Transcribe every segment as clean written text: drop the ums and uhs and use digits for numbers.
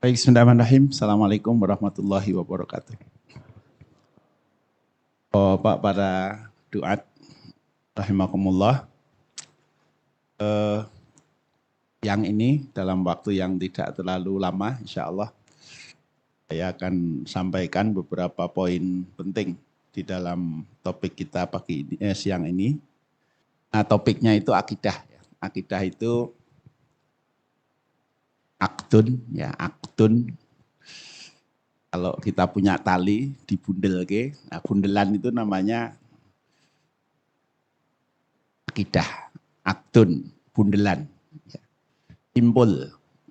Baik, bismillahirrahmanirrahim. Assalamualaikum warahmatullahi wabarakatuh. Bapak para duat, rahimakumullah. Yang ini dalam waktu yang tidak terlalu lama, insya Allah, saya akan sampaikan beberapa poin penting di dalam topik kita siang ini. Nah, topiknya itu akidah. Akidah itu aktun, ya aktun. Kalau kita punya tali dibundel ke, nah bundelan itu namanya akidah, aktun, bundelan.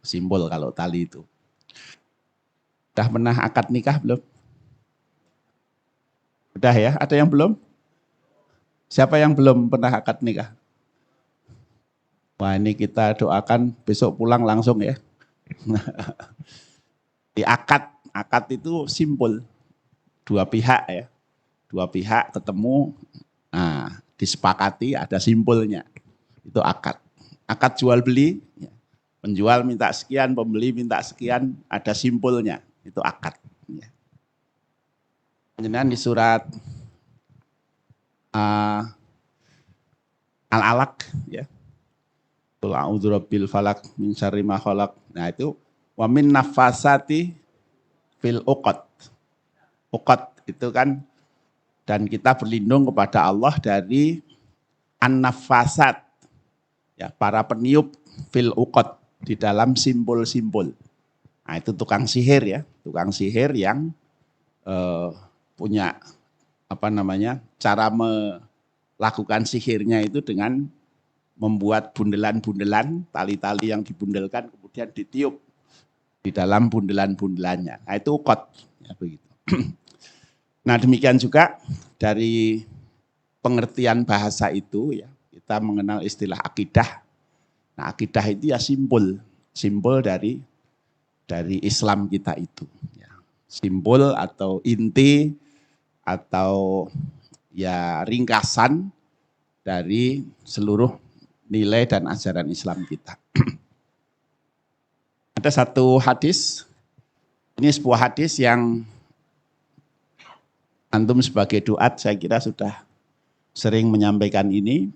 Simbol kalau tali itu. Udah pernah akad nikah belum? Udah ya, ada yang belum? Siapa yang belum pernah akad nikah? Wah, ini kita doakan besok pulang langsung ya. Di akad itu simbol. Dua pihak ya. Dua pihak ketemu, nah, disepakati ada simbolnya. Itu akad. Akad jual beli, penjual minta sekian, pembeli minta sekian, ada simbolnya. Itu akad. Kemudian di surat Al-Alaq, ya. Qul a'udzu birabbil falaq min syarri ma khalaq. Nah itu wa min nafasati fil uqad. Uqad itu kan, dan kita berlindung kepada Allah dari an-nafasat, ya, para peniup fil uqad, di dalam simbol-simbol. Nah itu tukang sihir ya, tukang sihir yang punya cara melakukan sihirnya itu dengan membuat bundelan-bundelan, tali-tali yang dibundelkan kemudian ditiup di dalam bundelan-bundelannya. Nah itu uqad, ya, begitu. Nah demikian juga dari pengertian bahasa itu, ya, kita mengenal istilah akidah. Nah akidah itu ya simbol dari Islam kita itu. Ya. Simbol atau inti atau ya ringkasan dari seluruh nilai dan ajaran Islam kita. Ada satu hadis, ini sebuah hadis yang antum sebagai duat saya kira sudah sering menyampaikan ini.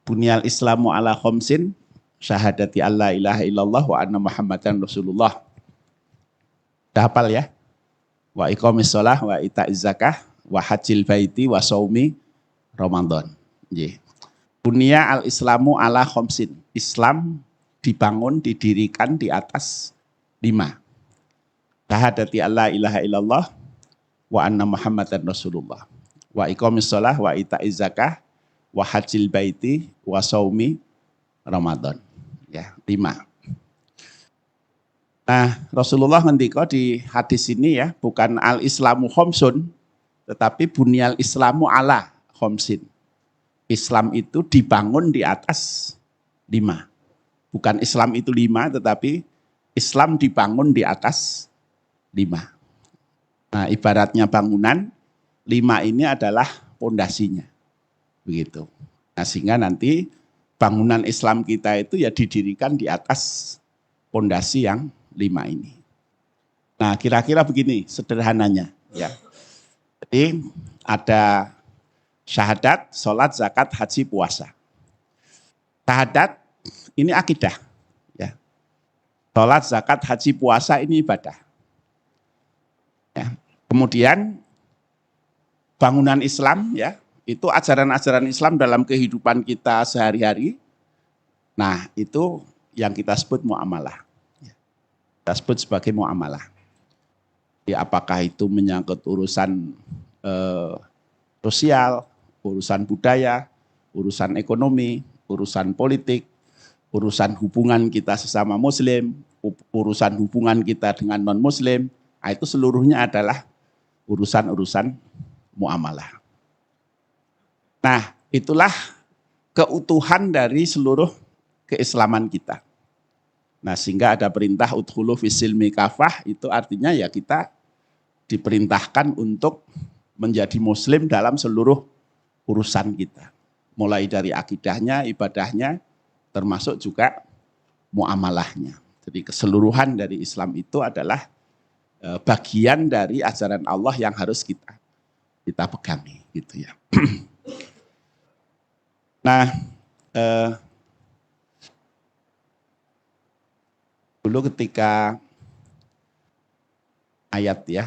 Bunyal Islamu ala khomsin, syahadati alla ilaha illallah wa anna muhammadan rasulullah. Udah hafal ya? Wa iqamis shalah wa ita'iz zakah wa hajjil baiti wa shaumi Ramadan. Bunya al-Islamu ala khomsin. Islam dibangun, didirikan di atas 5. Syahadati alla ilaha illallah wa anna muhammadan rasulullah. Wa iqamis shalah wa ita'iz zakah wa hajjil baiti wa shaumi Ramadan. Ya, 5. Nah, Rasulullah ngendika di hadis ini, ya, bukan al-Islamu khomsun, tetapi bunyal Islamu ala khomsin. Islam itu dibangun di atas 5. Bukan Islam itu 5, tetapi Islam dibangun di atas 5. Nah, ibaratnya bangunan, 5 ini adalah pondasinya. Begitu. Nah, sehingga nanti bangunan Islam kita itu ya didirikan di atas pondasi yang 5 ini. Nah, kira-kira begini sederhananya, ya. Jadi ada syahadat, sholat, zakat, haji, puasa. Syahadat ini akidah, ya. Sholat, zakat, haji, puasa ini ibadah. Ya. Kemudian bangunan Islam, ya, itu ajaran-ajaran Islam dalam kehidupan kita sehari-hari. Nah, itu yang kita sebut muamalah. Kita sebut sebagai muamalah. Ya, apakah itu menyangkut urusan sosial, urusan budaya, urusan ekonomi, urusan politik, urusan hubungan kita sesama muslim, urusan hubungan kita dengan non-muslim, itu seluruhnya adalah urusan-urusan muamalah. Nah, itulah keutuhan dari seluruh keislaman kita. Nah, sehingga ada perintah udkhulu fis-silmi kafah, itu artinya ya kita diperintahkan untuk menjadi muslim dalam seluruh urusan kita. Mulai dari akidahnya, ibadahnya, termasuk juga muamalahnya. Jadi keseluruhan dari Islam itu adalah bagian dari ajaran Allah yang harus kita pegangi, gitu ya. Nah, dulu ketika ayat ya,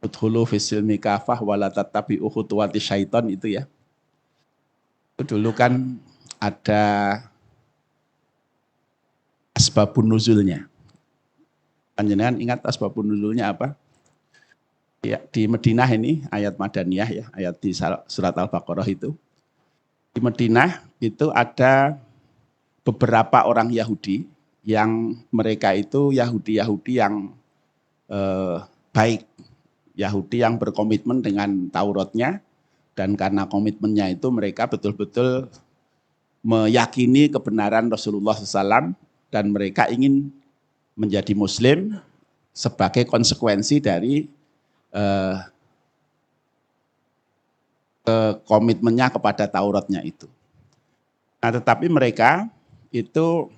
udhulu fisilmi kafah wala tattabi'u khutuwati syaiton itu ya. Itu dulu kan ada asbabun nuzulnya. Panjenengan ingat asbabun nuzulnya apa? Ya, di Madinah ini ayat Madaniyah ya, ayat di surat Al-Baqarah itu. Di Madinah itu ada beberapa orang Yahudi yang mereka itu Yahudi-Yahudi yang baik, Yahudi yang berkomitmen dengan Tauratnya, dan karena komitmennya itu mereka betul-betul meyakini kebenaran Rasulullah SAW dan mereka ingin menjadi Muslim sebagai konsekuensi dari komitmennya kepada Tauratnya itu. Nah, tetapi mereka itu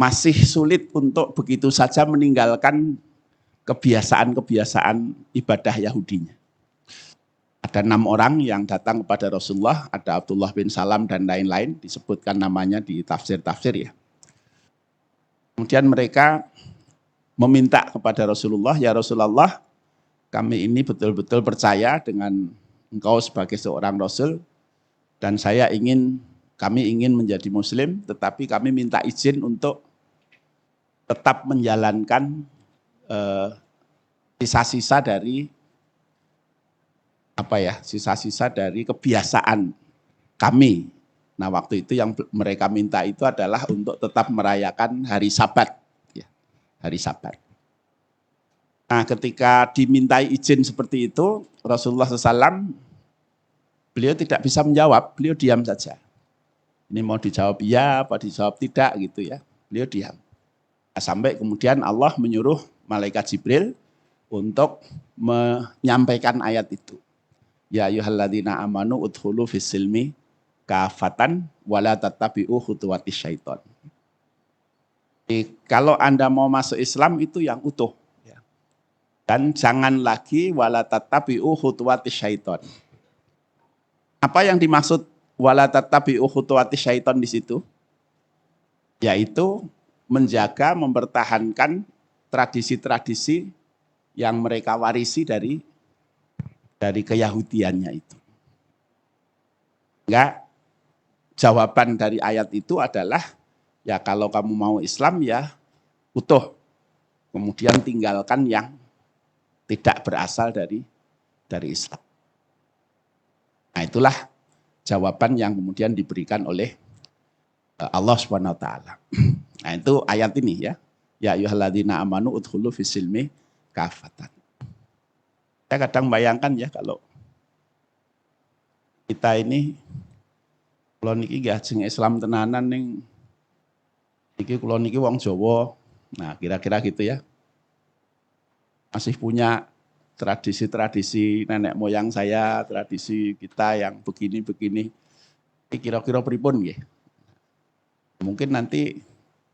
masih sulit untuk begitu saja meninggalkan kebiasaan-kebiasaan ibadah Yahudinya. Ada 6 orang yang datang kepada Rasulullah, ada Abdullah bin Salam dan lain-lain, disebutkan namanya di tafsir-tafsir ya. Kemudian mereka meminta kepada Rasulullah, ya Rasulullah, kami ini betul-betul percaya dengan engkau sebagai seorang Rasul, dan kami ingin menjadi Muslim, tetapi kami minta izin untuk tetap menjalankan sisa-sisa dari sisa-sisa dari kebiasaan kami. Nah, waktu itu yang mereka minta itu adalah untuk tetap merayakan hari Sabat, ya, hari Sabat. Nah, ketika dimintai izin seperti itu, Rasulullah SAW, beliau tidak bisa menjawab, beliau diam saja. Ini mau dijawab iya, apa dijawab tidak gitu ya, beliau diam. Nah, sampai kemudian Allah menyuruh malaikat Jibril untuk menyampaikan ayat itu. Ya ayyuhalladzina amanu udkhulu fis-silmi kafatan wala tattabi'u khutuwati syaiton. Kalau Anda mau masuk Islam itu yang utuh. Ya. Dan jangan lagi wala tattabi'u khutuwati syaiton. Apa yang dimaksud wala tattabi'u khutuwati syaiton di situ? Yaitu menjaga, mempertahankan tradisi-tradisi yang mereka warisi dari keyahudiannya itu. Enggak, jawaban dari ayat itu adalah, ya kalau kamu mau Islam ya utuh. Kemudian tinggalkan yang tidak berasal dari Islam. Nah, itulah jawaban yang kemudian diberikan oleh Allah Subhanahu wa taala. Nah, itu ayat ini ya. Ya ayyuhalladzina amanu udkhulu fis-silmi kafatan. Saya kadang bayangkan ya kalau kita ini kula niki nggih ajeng Islam tenanan ning iki kula niki wong Jawa. Nah, kira-kira gitu ya. Masih punya tradisi-tradisi nenek moyang saya, tradisi kita yang begini-begini. Kira-kira pripun nggih? Mungkin nanti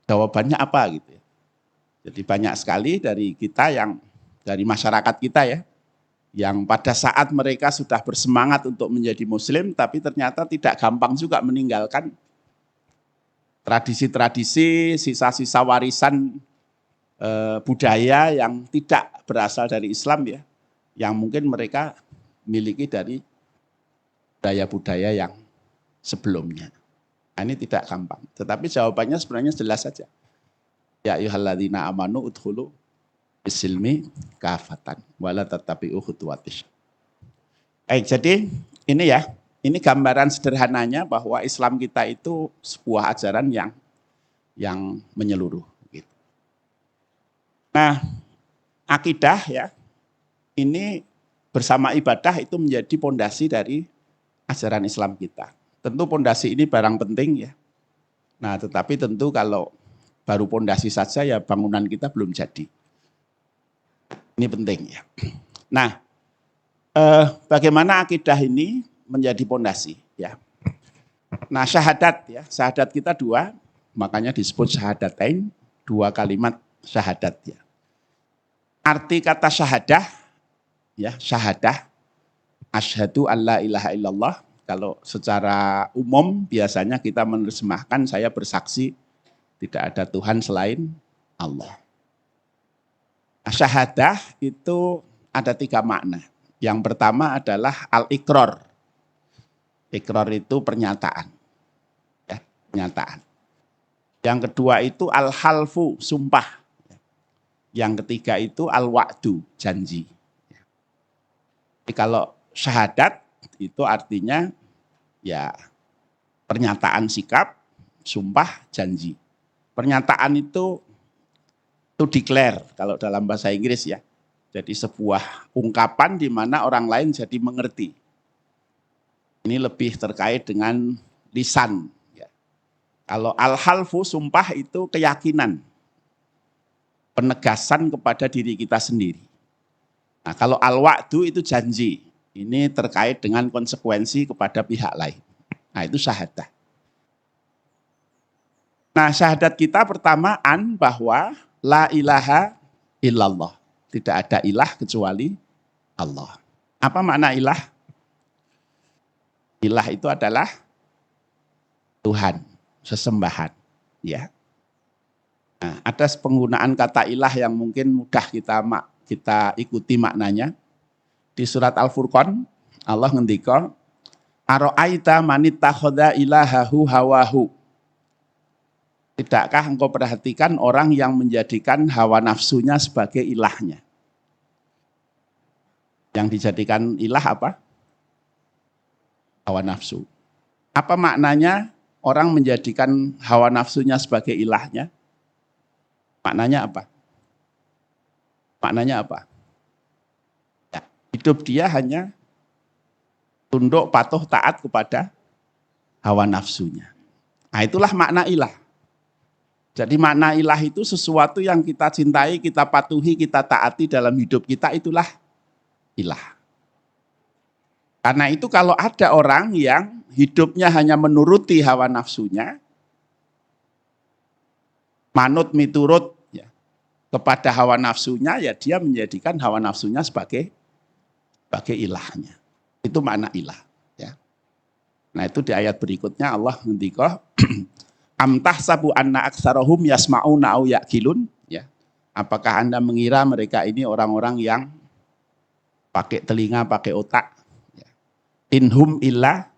jawabannya apa gitu ya. Jadi banyak sekali dari kita dari masyarakat kita ya, yang pada saat mereka sudah bersemangat untuk menjadi Muslim, tapi ternyata tidak gampang juga meninggalkan tradisi-tradisi, sisa-sisa warisan budaya yang tidak berasal dari Islam ya, yang mungkin mereka miliki dari budaya-budaya yang sebelumnya. Nah, ini tidak gampang, tetapi jawabannya sebenarnya jelas saja. Ya ayyuhalladzina amanu udkhulu fis-silmi kafatan wala tattabi'u khutuwatis. Baik, jadi ini ya, ini gambaran sederhananya bahwa Islam kita itu sebuah ajaran yang menyeluruh. Gitu. Nah, akidah ya, ini bersama ibadah itu menjadi pondasi dari ajaran Islam kita. Tentu pondasi ini barang penting ya. Nah, tetapi tentu kalau baru pondasi saja ya bangunan kita belum jadi. Ini penting ya. Nah, bagaimana akidah ini menjadi pondasi ya. Nah, syahadat ya, syahadat kita dua, makanya disebut syahadatain, dua kalimat syahadat ya. Arti kata syahadah ya, syahadah asyhadu alla ilaha illallah. Kalau secara umum biasanya kita menerjemahkan saya bersaksi tidak ada Tuhan selain Allah. Nah, syahadah itu ada tiga makna. Yang pertama adalah al-iqrar. Iqrar itu pernyataan. Ya, pernyataan. Yang kedua itu al-halfu, sumpah. Yang ketiga itu al-wa'du, janji. Jadi kalau syahadat itu artinya ya pernyataan sikap, sumpah, janji. Pernyataan itu to declare kalau dalam bahasa Inggris ya. Jadi sebuah ungkapan di mana orang lain jadi mengerti. Ini lebih terkait dengan lisan. Ya. Kalau al-halfu, sumpah itu keyakinan. Penegasan kepada diri kita sendiri. Nah, kalau al-wa'du itu janji. Ini terkait dengan konsekuensi kepada pihak lain. Nah, itu syahadah. Nah, syahadat kita pertama bahwa la ilaha illallah. Tidak ada ilah kecuali Allah. Apa makna ilah? Ilah itu adalah Tuhan, sesembahan. Ya. Nah, ada penggunaan kata ilah yang mungkin mudah kita ikuti maknanya. Di surat Al-Furqan, Allah ngendika, Aro'aita manittakhadha ilahahu hawahu. Tidakkah engkau perhatikan orang yang menjadikan hawa nafsunya sebagai ilahnya? Yang dijadikan ilah apa? Hawa nafsu. Apa maknanya orang menjadikan hawa nafsunya sebagai ilahnya? Maknanya apa? Maknanya apa? Ya, hidup dia hanya tunduk, patuh, taat kepada hawa nafsunya. Nah, itulah makna ilah. Jadi makna ilah itu sesuatu yang kita cintai, kita patuhi, kita taati dalam hidup kita, itulah ilah. Karena itu kalau ada orang yang hidupnya hanya menuruti hawa nafsunya, manut miturut ya, kepada hawa nafsunya, ya dia menjadikan hawa nafsunya sebagai ilahnya. Itu makna ilah. Ya. Nah itu di ayat berikutnya Allah ngendika, Amtah sabu anna aktsarahum yasma'una au yaqilun, ya. Apakah Anda mengira mereka ini orang-orang yang pakai telinga, pakai otak? Ya. Inhum illa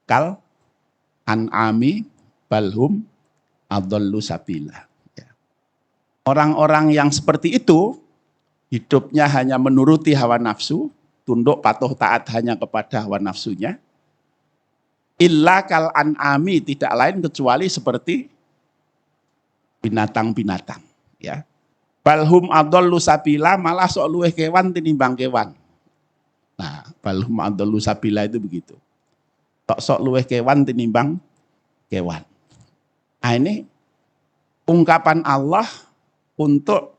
kal an'ami balhum adallu sabila. Ya. Orang-orang yang seperti itu hidupnya hanya menuruti hawa nafsu, tunduk patuh taat hanya kepada hawa nafsunya. Illa kal an'ami, tidak lain kecuali seperti binatang-binatang, ya. Balhum adallu sabila, malah sok luweh kewan tinimbang kewan. Nah, balhum adallu sabila itu begitu. Sok luweh kewan tinimbang kewan. Nah, ini ungkapan Allah untuk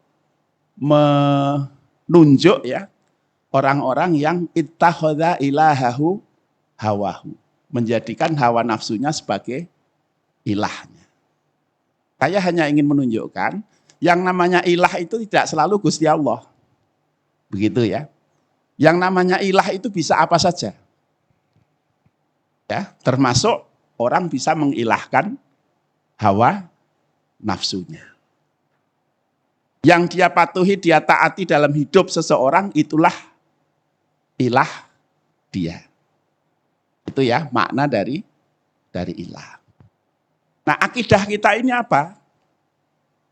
menunjuk ya orang-orang yang ittakhadha ilahahu hawahu, menjadikan hawa nafsunya sebagai ilahnya. Saya hanya ingin menunjukkan yang namanya ilah itu tidak selalu Gusti Allah. Begitu ya. Yang namanya ilah itu bisa apa saja. Ya, termasuk orang bisa mengilahkan hawa nafsunya. Yang dia patuhi, dia taati dalam hidup seseorang, itulah ilah dia. Itu ya makna dari ilah. Nah, akidah kita ini apa?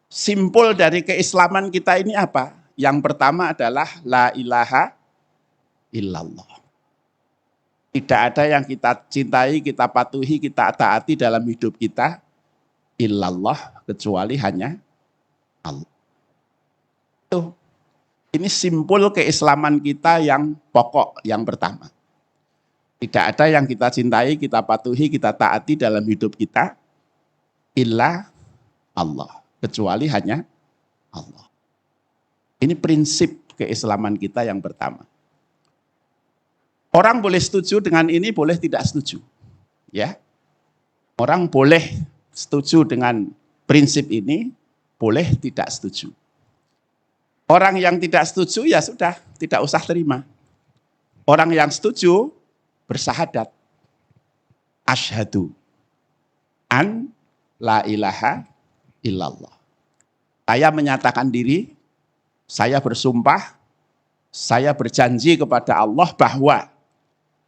Simpul dari keislaman kita ini apa? Yang pertama adalah la ilaha illallah. Tidak ada yang kita cintai, kita patuhi, kita taati dalam hidup kita illallah, kecuali hanya Allah. Itu. Ini simpul keislaman kita yang pokok, yang pertama. Tidak ada yang kita cintai, kita patuhi, kita taati dalam hidup kita illa Allah, kecuali hanya Allah. Ini prinsip keislaman kita yang pertama. Orang boleh setuju dengan ini, boleh tidak setuju. Ya. Orang boleh setuju dengan prinsip ini, boleh tidak setuju. Orang yang tidak setuju ya sudah, tidak usah terima. Orang yang setuju bersahadat. Asyhadu an la ilaha illallah. Saya menyatakan diri, saya bersumpah, saya berjanji kepada Allah bahwa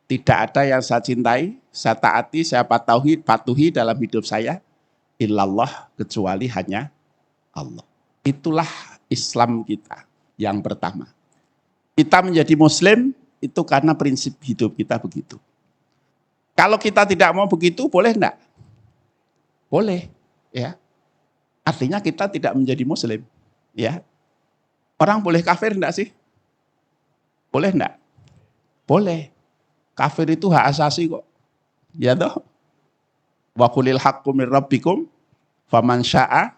tidak ada yang saya cintai, saya taati, saya patuhi dalam hidup saya, illallah, kecuali hanya Allah. Itulah Islam kita yang pertama. Kita menjadi Muslim itu karena prinsip hidup kita begitu. Kalau kita tidak mau begitu, boleh enggak? Boleh, ya. Artinya kita tidak menjadi Muslim, ya. Orang boleh kafir enggak sih? Boleh enggak? Boleh. Kafir itu hak asasi kok. Ya toh? Wa qulil haqqu mir rabbikum faman syaa'a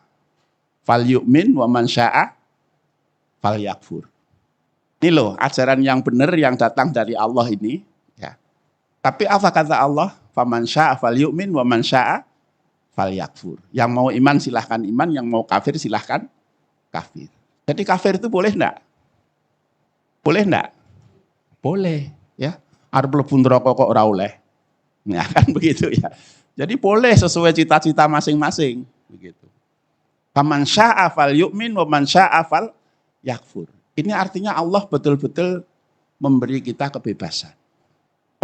falyu'min wa man syaa'a falyakfur. Ini loh ajaran yang benar yang datang dari Allah ini, ya. Tapi apa kata Allah? Faman syaa'a falyu'min wa man syaa'a falyakfur. Yang mau iman silahkan iman, yang mau kafir silahkan kafir. Jadi kafir itu boleh enggak? Boleh enggak? Boleh, ya. Arep mlebu neraka kok ora oleh. Ya kan begitu ya. Jadi boleh sesuai cita-cita masing-masing, begitu. Faman syaa'a falyu'min wa man syaa'a falyakfur. Ini artinya Allah betul-betul memberi kita kebebasan.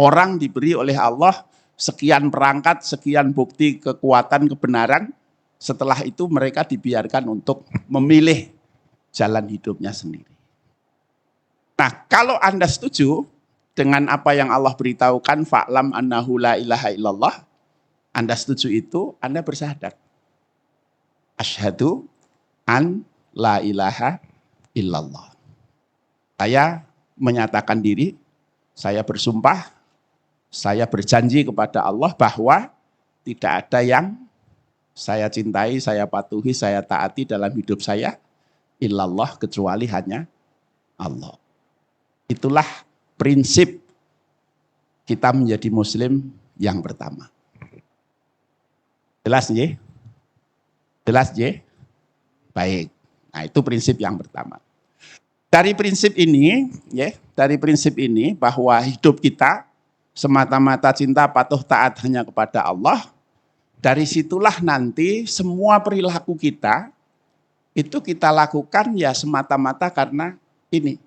Orang diberi oleh Allah sekian perangkat, sekian bukti kekuatan kebenaran, setelah itu mereka dibiarkan untuk memilih jalan hidupnya sendiri. Nah, kalau Anda setuju dengan apa yang Allah beritahukan, fa'lam annahu la ilaha illallah, Anda setuju itu, Anda bersyahadat. Asyhadu an la ilaha illallah. Saya menyatakan diri, saya bersumpah, saya berjanji kepada Allah bahwa tidak ada yang saya cintai, saya patuhi, saya taati dalam hidup saya, illallah, kecuali hanya Allah. Itulah prinsip kita menjadi Muslim yang pertama. Jelas nggih? Jelas nggih? Baik. Nah, itu prinsip yang pertama. Dari prinsip ini, ya, dari prinsip ini bahwa hidup kita semata-mata cinta patuh taat hanya kepada Allah, dari situlah nanti semua perilaku kita itu kita lakukan ya semata-mata karena ini.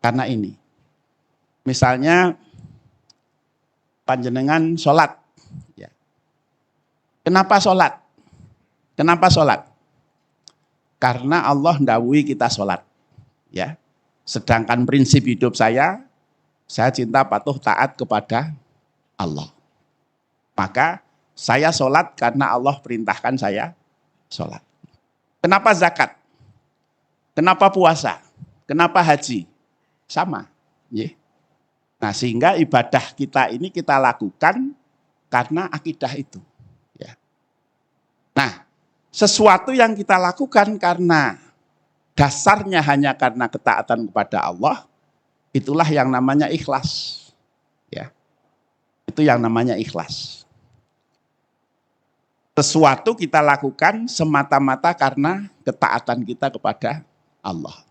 Karena ini. Misalnya panjenengan sholat. Ya. Kenapa sholat? Kenapa sholat? Karena Allah ndawuhi kita sholat. Ya. Sedangkan prinsip hidup saya cinta patuh taat kepada Allah. Maka saya sholat karena Allah perintahkan saya sholat. Kenapa zakat? Kenapa puasa? Kenapa haji? Sama. Ya. Nah, sehingga ibadah kita ini kita lakukan karena akidah itu. Ya. Nah, sesuatu yang kita lakukan karena dasarnya hanya karena ketaatan kepada Allah, itulah yang namanya ikhlas. Ya. Itu yang namanya ikhlas. Sesuatu kita lakukan semata-mata karena ketaatan kita kepada Allah.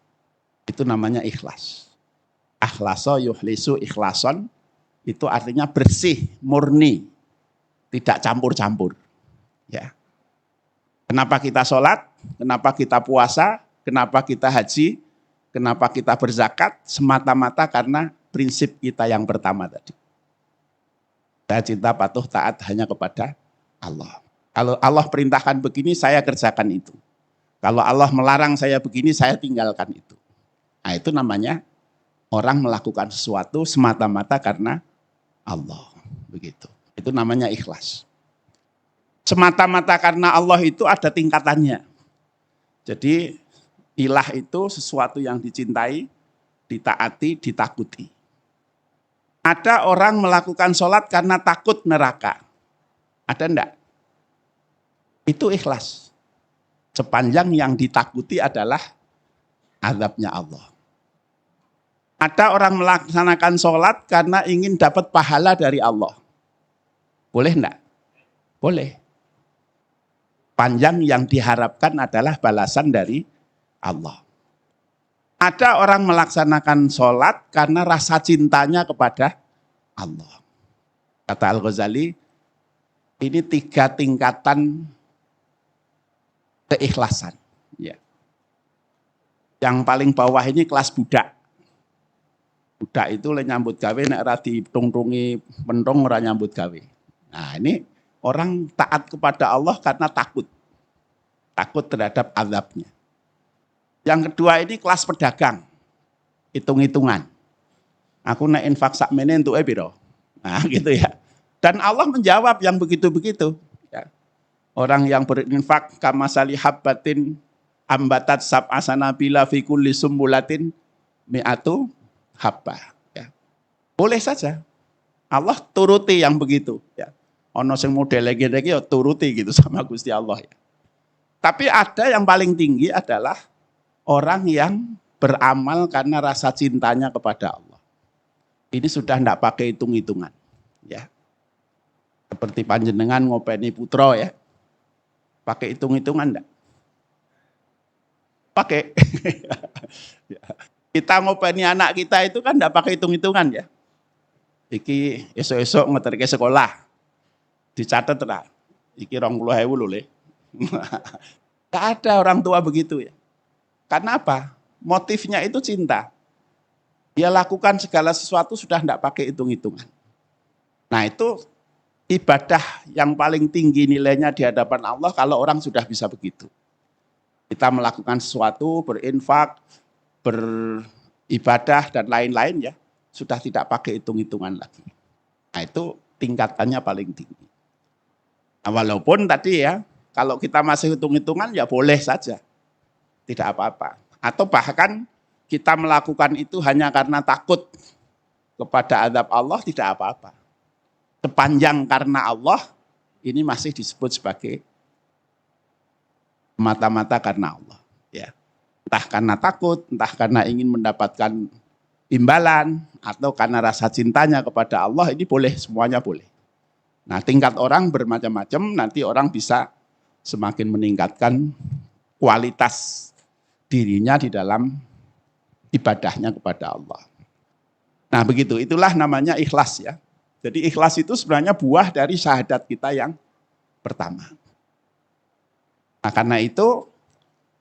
Itu namanya ikhlas. Akhlaso yuhlisu ikhlason, itu artinya bersih, murni, tidak campur-campur. Ya. Kenapa kita sholat? Kenapa kita puasa? Kenapa kita haji? Kenapa kita berzakat? Semata-mata karena prinsip kita yang pertama tadi. Saya cinta patuh taat hanya kepada Allah. Kalau Allah perintahkan begini, saya kerjakan itu. Kalau Allah melarang saya begini, saya tinggalkan itu. Nah, itu namanya orang melakukan sesuatu semata-mata karena Allah. Begitu. Itu namanya ikhlas. Semata-mata karena Allah itu ada tingkatannya. Jadi ilah itu sesuatu yang dicintai, ditaati, ditakuti. Ada orang melakukan sholat karena takut neraka. Ada enggak? Itu ikhlas. Sepanjang yang ditakuti adalah azabnya Allah. Ada orang melaksanakan sholat karena ingin dapat pahala dari Allah. Boleh enggak? Boleh. Panjang yang diharapkan adalah balasan dari Allah. Ada orang melaksanakan sholat karena rasa cintanya kepada Allah. Kata Al-Ghazali, ini 3 tingkatan keikhlasan. Ya. Yang paling bawah ini kelas budak. Budak itu nyambut gawe, nek ora ditungtungi pentung ora nyambut gawe. Nah ini orang taat kepada Allah karena takut. Takut terhadap azabnya. Yang kedua ini kelas pedagang. Hitung-hitungan. Aku nek infak sakmene entuke piro? Nah gitu ya. Dan Allah menjawab yang begitu-begitu. Ya. Orang yang berinfak kamasali habbatin ambatat sab'a sanabila fi kulli sumbulatin mi'atu habba. Ya. Boleh saja. Allah turuti yang begitu. Ya. Ono sing model lagi ya turuti gitu sama Gusti Allah. Ya. Tapi ada yang paling tinggi adalah orang yang beramal karena rasa cintanya kepada Allah. Ini sudah tidak pakai hitung-hitungan. Ya. Seperti panjenengan ngopeni putra ya. Pakai hitung-hitungan enggak? Pakai. Kita ngopeni anak kita itu kan enggak pakai hitung-hitungan ya. Iki esok-esok ngeterke sekolah. Dicatat lah. Iki 20.000 lho le. Enggak ada orang tua begitu ya. Karena apa? Motifnya itu cinta. Dia lakukan segala sesuatu sudah enggak pakai hitung-hitungan. Nah itu ibadah yang paling tinggi nilainya di hadapan Allah kalau orang sudah bisa begitu. Kita melakukan sesuatu, berinfak, beribadah dan lain-lain ya, sudah tidak pakai hitung-hitungan lagi. Nah itu tingkatannya paling tinggi. Nah, walaupun tadi ya, kalau kita masih hitung-hitungan ya boleh saja. Tidak apa-apa. Atau bahkan kita melakukan itu hanya karena takut kepada azab Allah, tidak apa-apa. Sepanjang karena Allah, ini masih disebut sebagai mata-mata karena Allah. Ya. Entah karena takut, entah karena ingin mendapatkan imbalan, atau karena rasa cintanya kepada Allah, ini boleh, semuanya boleh. Nah tingkat orang bermacam-macam, nanti orang bisa semakin meningkatkan kualitas dirinya di dalam ibadahnya kepada Allah. Nah begitu, itulah namanya ikhlas ya. Jadi ikhlas itu sebenarnya buah dari syahadat kita yang pertama. Nah karena itu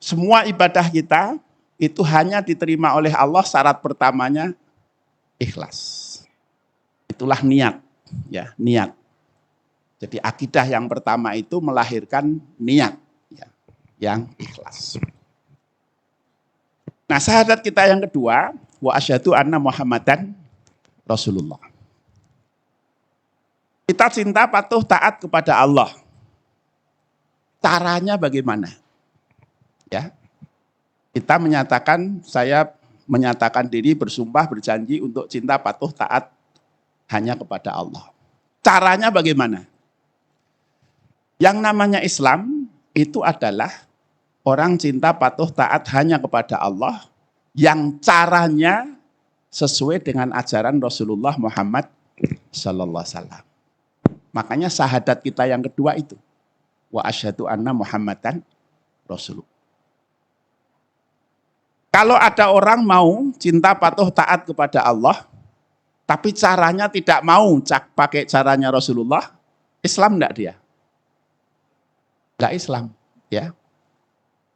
semua ibadah kita itu hanya diterima oleh Allah syarat pertamanya ikhlas. Itulah niat, ya niat. Jadi akidah yang pertama itu melahirkan niat ya, yang ikhlas. Nah syahadat kita yang kedua, wa asyhadu anna Muhammadan Rasulullah. Kita cinta, patuh, taat kepada Allah. Caranya bagaimana? Ya, kita menyatakan, saya menyatakan diri bersumpah, berjanji untuk cinta, patuh, taat hanya kepada Allah. Caranya bagaimana? Yang namanya Islam itu adalah orang cinta, patuh, taat hanya kepada Allah yang caranya sesuai dengan ajaran Rasulullah Muhammad sallallahu alaihi wasallam. Makanya syahadat kita yang kedua itu. Wa asyhadu anna Muhammadan Rasulullah. Kalau ada orang mau cinta patuh taat kepada Allah, tapi caranya tidak mau pakai caranya Rasulullah, Islam enggak dia? Enggak Islam. Ya.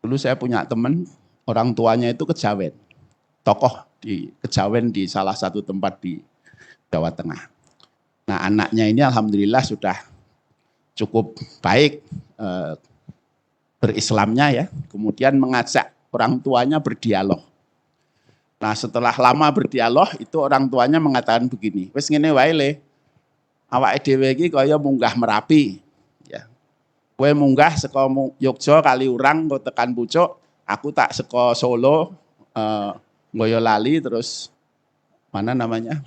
Dulu saya punya teman, orang tuanya itu kejawen. Tokoh di kejawen di salah satu tempat di Jawa Tengah. Nah anaknya ini alhamdulillah sudah cukup baik berislamnya ya. Kemudian mengajak orang tuanya berdialog. Nah setelah lama berdialog itu orang tuanya mengatakan begini, wis ngene wae le, awake dhewe iki kaya munggah Merapi. Ya. Kowe munggah saka Yogya Kaliurang kok tekan pucuk, aku tak saka Solo Boyolali terus mana namanya?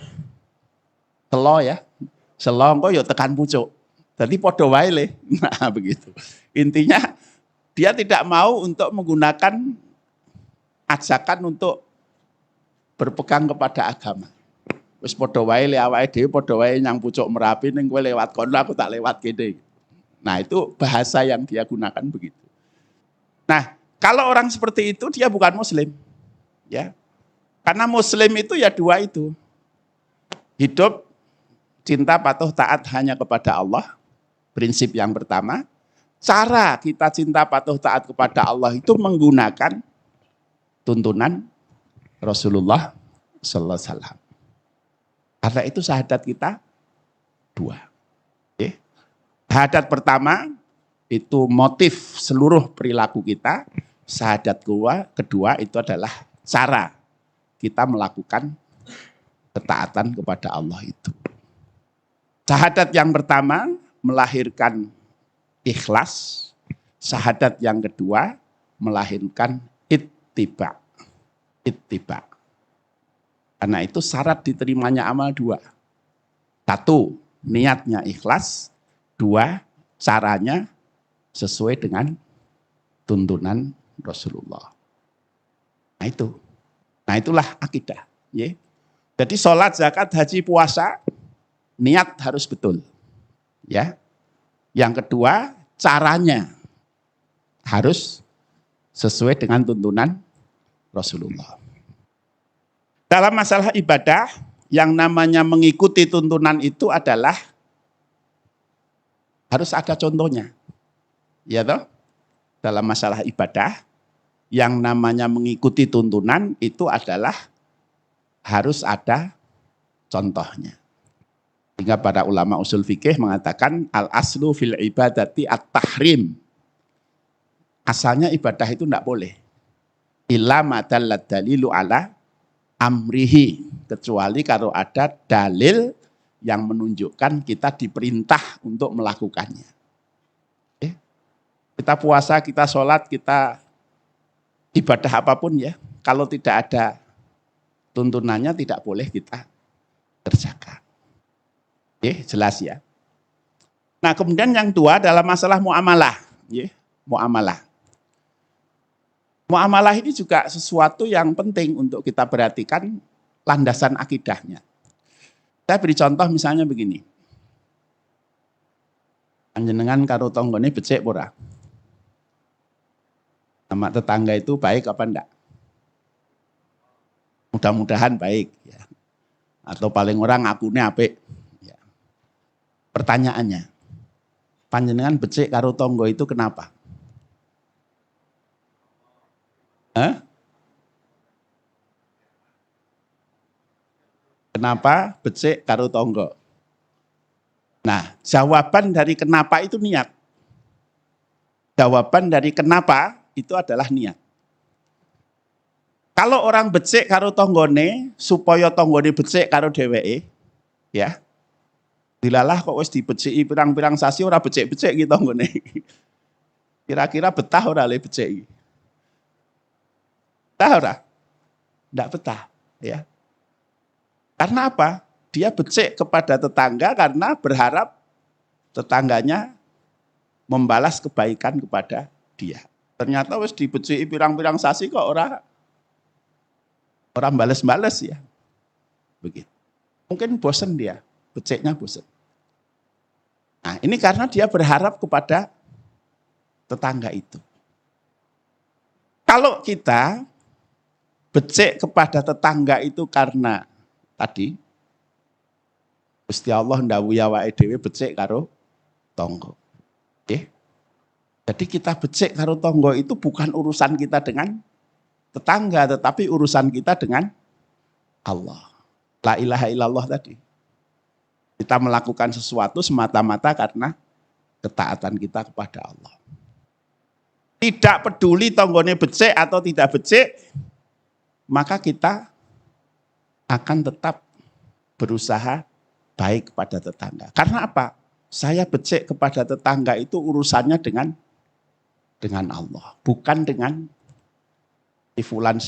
Selo ya. Selo engko ya tekan pucuk. Jadi padha wae le. Nah, begitu. Intinya dia tidak mau untuk menggunakan ajakan untuk berpegang kepada agama. Wis padha wae le awake dhewe padha wae nyang pucuk Merapi ning kowe lewat kono aku tak lewat kene. Nah, itu bahasa yang dia gunakan begitu. Nah, kalau orang seperti itu dia bukan muslim. Ya. Karena muslim itu ya dua itu. Hidup cinta patuh taat hanya kepada Allah. Prinsip yang pertama. Cara kita cinta patuh taat kepada Allah itu menggunakan tuntunan Rasulullah sallallahu alaihi wasallam. Karena itu syahadat kita dua. Okay. Syahadat pertama itu motif seluruh perilaku kita. Syahadat kedua itu adalah cara kita melakukan ketaatan kepada Allah itu. Syahadat yang pertama melahirkan ikhlas. Syahadat yang kedua melahirkan ittiba. Ittiba. Karena itu syarat diterimanya amal dua. Satu, niatnya ikhlas. Dua, caranya sesuai dengan tuntunan Rasulullah. Nah itu. Nah itulah akidah. Ya. Jadi sholat, zakat, haji, puasa, niat harus betul. Ya. Yang kedua, caranya harus sesuai dengan tuntunan Rasulullah. Dalam masalah ibadah, yang namanya mengikuti tuntunan itu adalah harus ada contohnya. Ya toh? Dalam masalah ibadah, yang namanya mengikuti tuntunan itu adalah harus ada contohnya. Sehingga para ulama usul fikih mengatakan al-aslu fil ibadati at-tahrim. Asalnya ibadah itu tidak boleh. Illa ma dallat dalilu ala amrihi, kecuali kalau ada dalil yang menunjukkan kita diperintah untuk melakukannya. Kita puasa, kita sholat, kita ibadah apapun ya, kalau tidak ada tuntunannya tidak boleh kita kerjakan. Jelas ya. Nah kemudian yang dua dalam masalah muamalah. Muamalah. Muamalah ini juga sesuatu yang penting untuk kita perhatikan landasan akidahnya. Saya beri contoh misalnya begini. Panjenengan karo tonggone becik ora? Sama tetangga itu baik apa enggak? Mudah-mudahan baik. Ya. Atau paling orang ngakune apik. Ya. Pertanyaannya, panjenengan becik karo tonggo itu kenapa? Kenapa becik karo tonggo? Nah, jawaban dari kenapa itu niat. Jawaban dari kenapa itu adalah niat. Kalau orang becik karo tonggone, supaya tonggone becik karo dheweke, ya. Dilalah kok wis dibeciki pirang-pirang sasi ora becik-becik ki tonggone. Kira-kira betah ora le becik iki? Betah ora? Enggak betah, ya. Karena apa? Dia becik kepada tetangga karena berharap tetangganya membalas kebaikan kepada dia. Ternyata wis dibeciki pirang-pirang sasi kok orang bales-bales ya. Begitu. Mungkin bosan dia, beciknya bosan. Nah, ini karena dia berharap kepada tetangga itu. Kalau kita becik kepada tetangga itu karena tadi Gusti Allah ndhawuhi awake dhewe becik karo tangga. Nggih. Jadi kita becik karo tangga itu bukan urusan kita dengan tetangga, tetapi urusan kita dengan Allah. La ilaha illallah tadi. Kita melakukan sesuatu semata-mata karena ketaatan kita kepada Allah. Tidak peduli tanggane becik atau tidak becik, maka kita akan tetap berusaha baik kepada tetangga. Karena apa? Saya becik kepada tetangga itu urusannya dengan Allah, bukan dengan si fulan.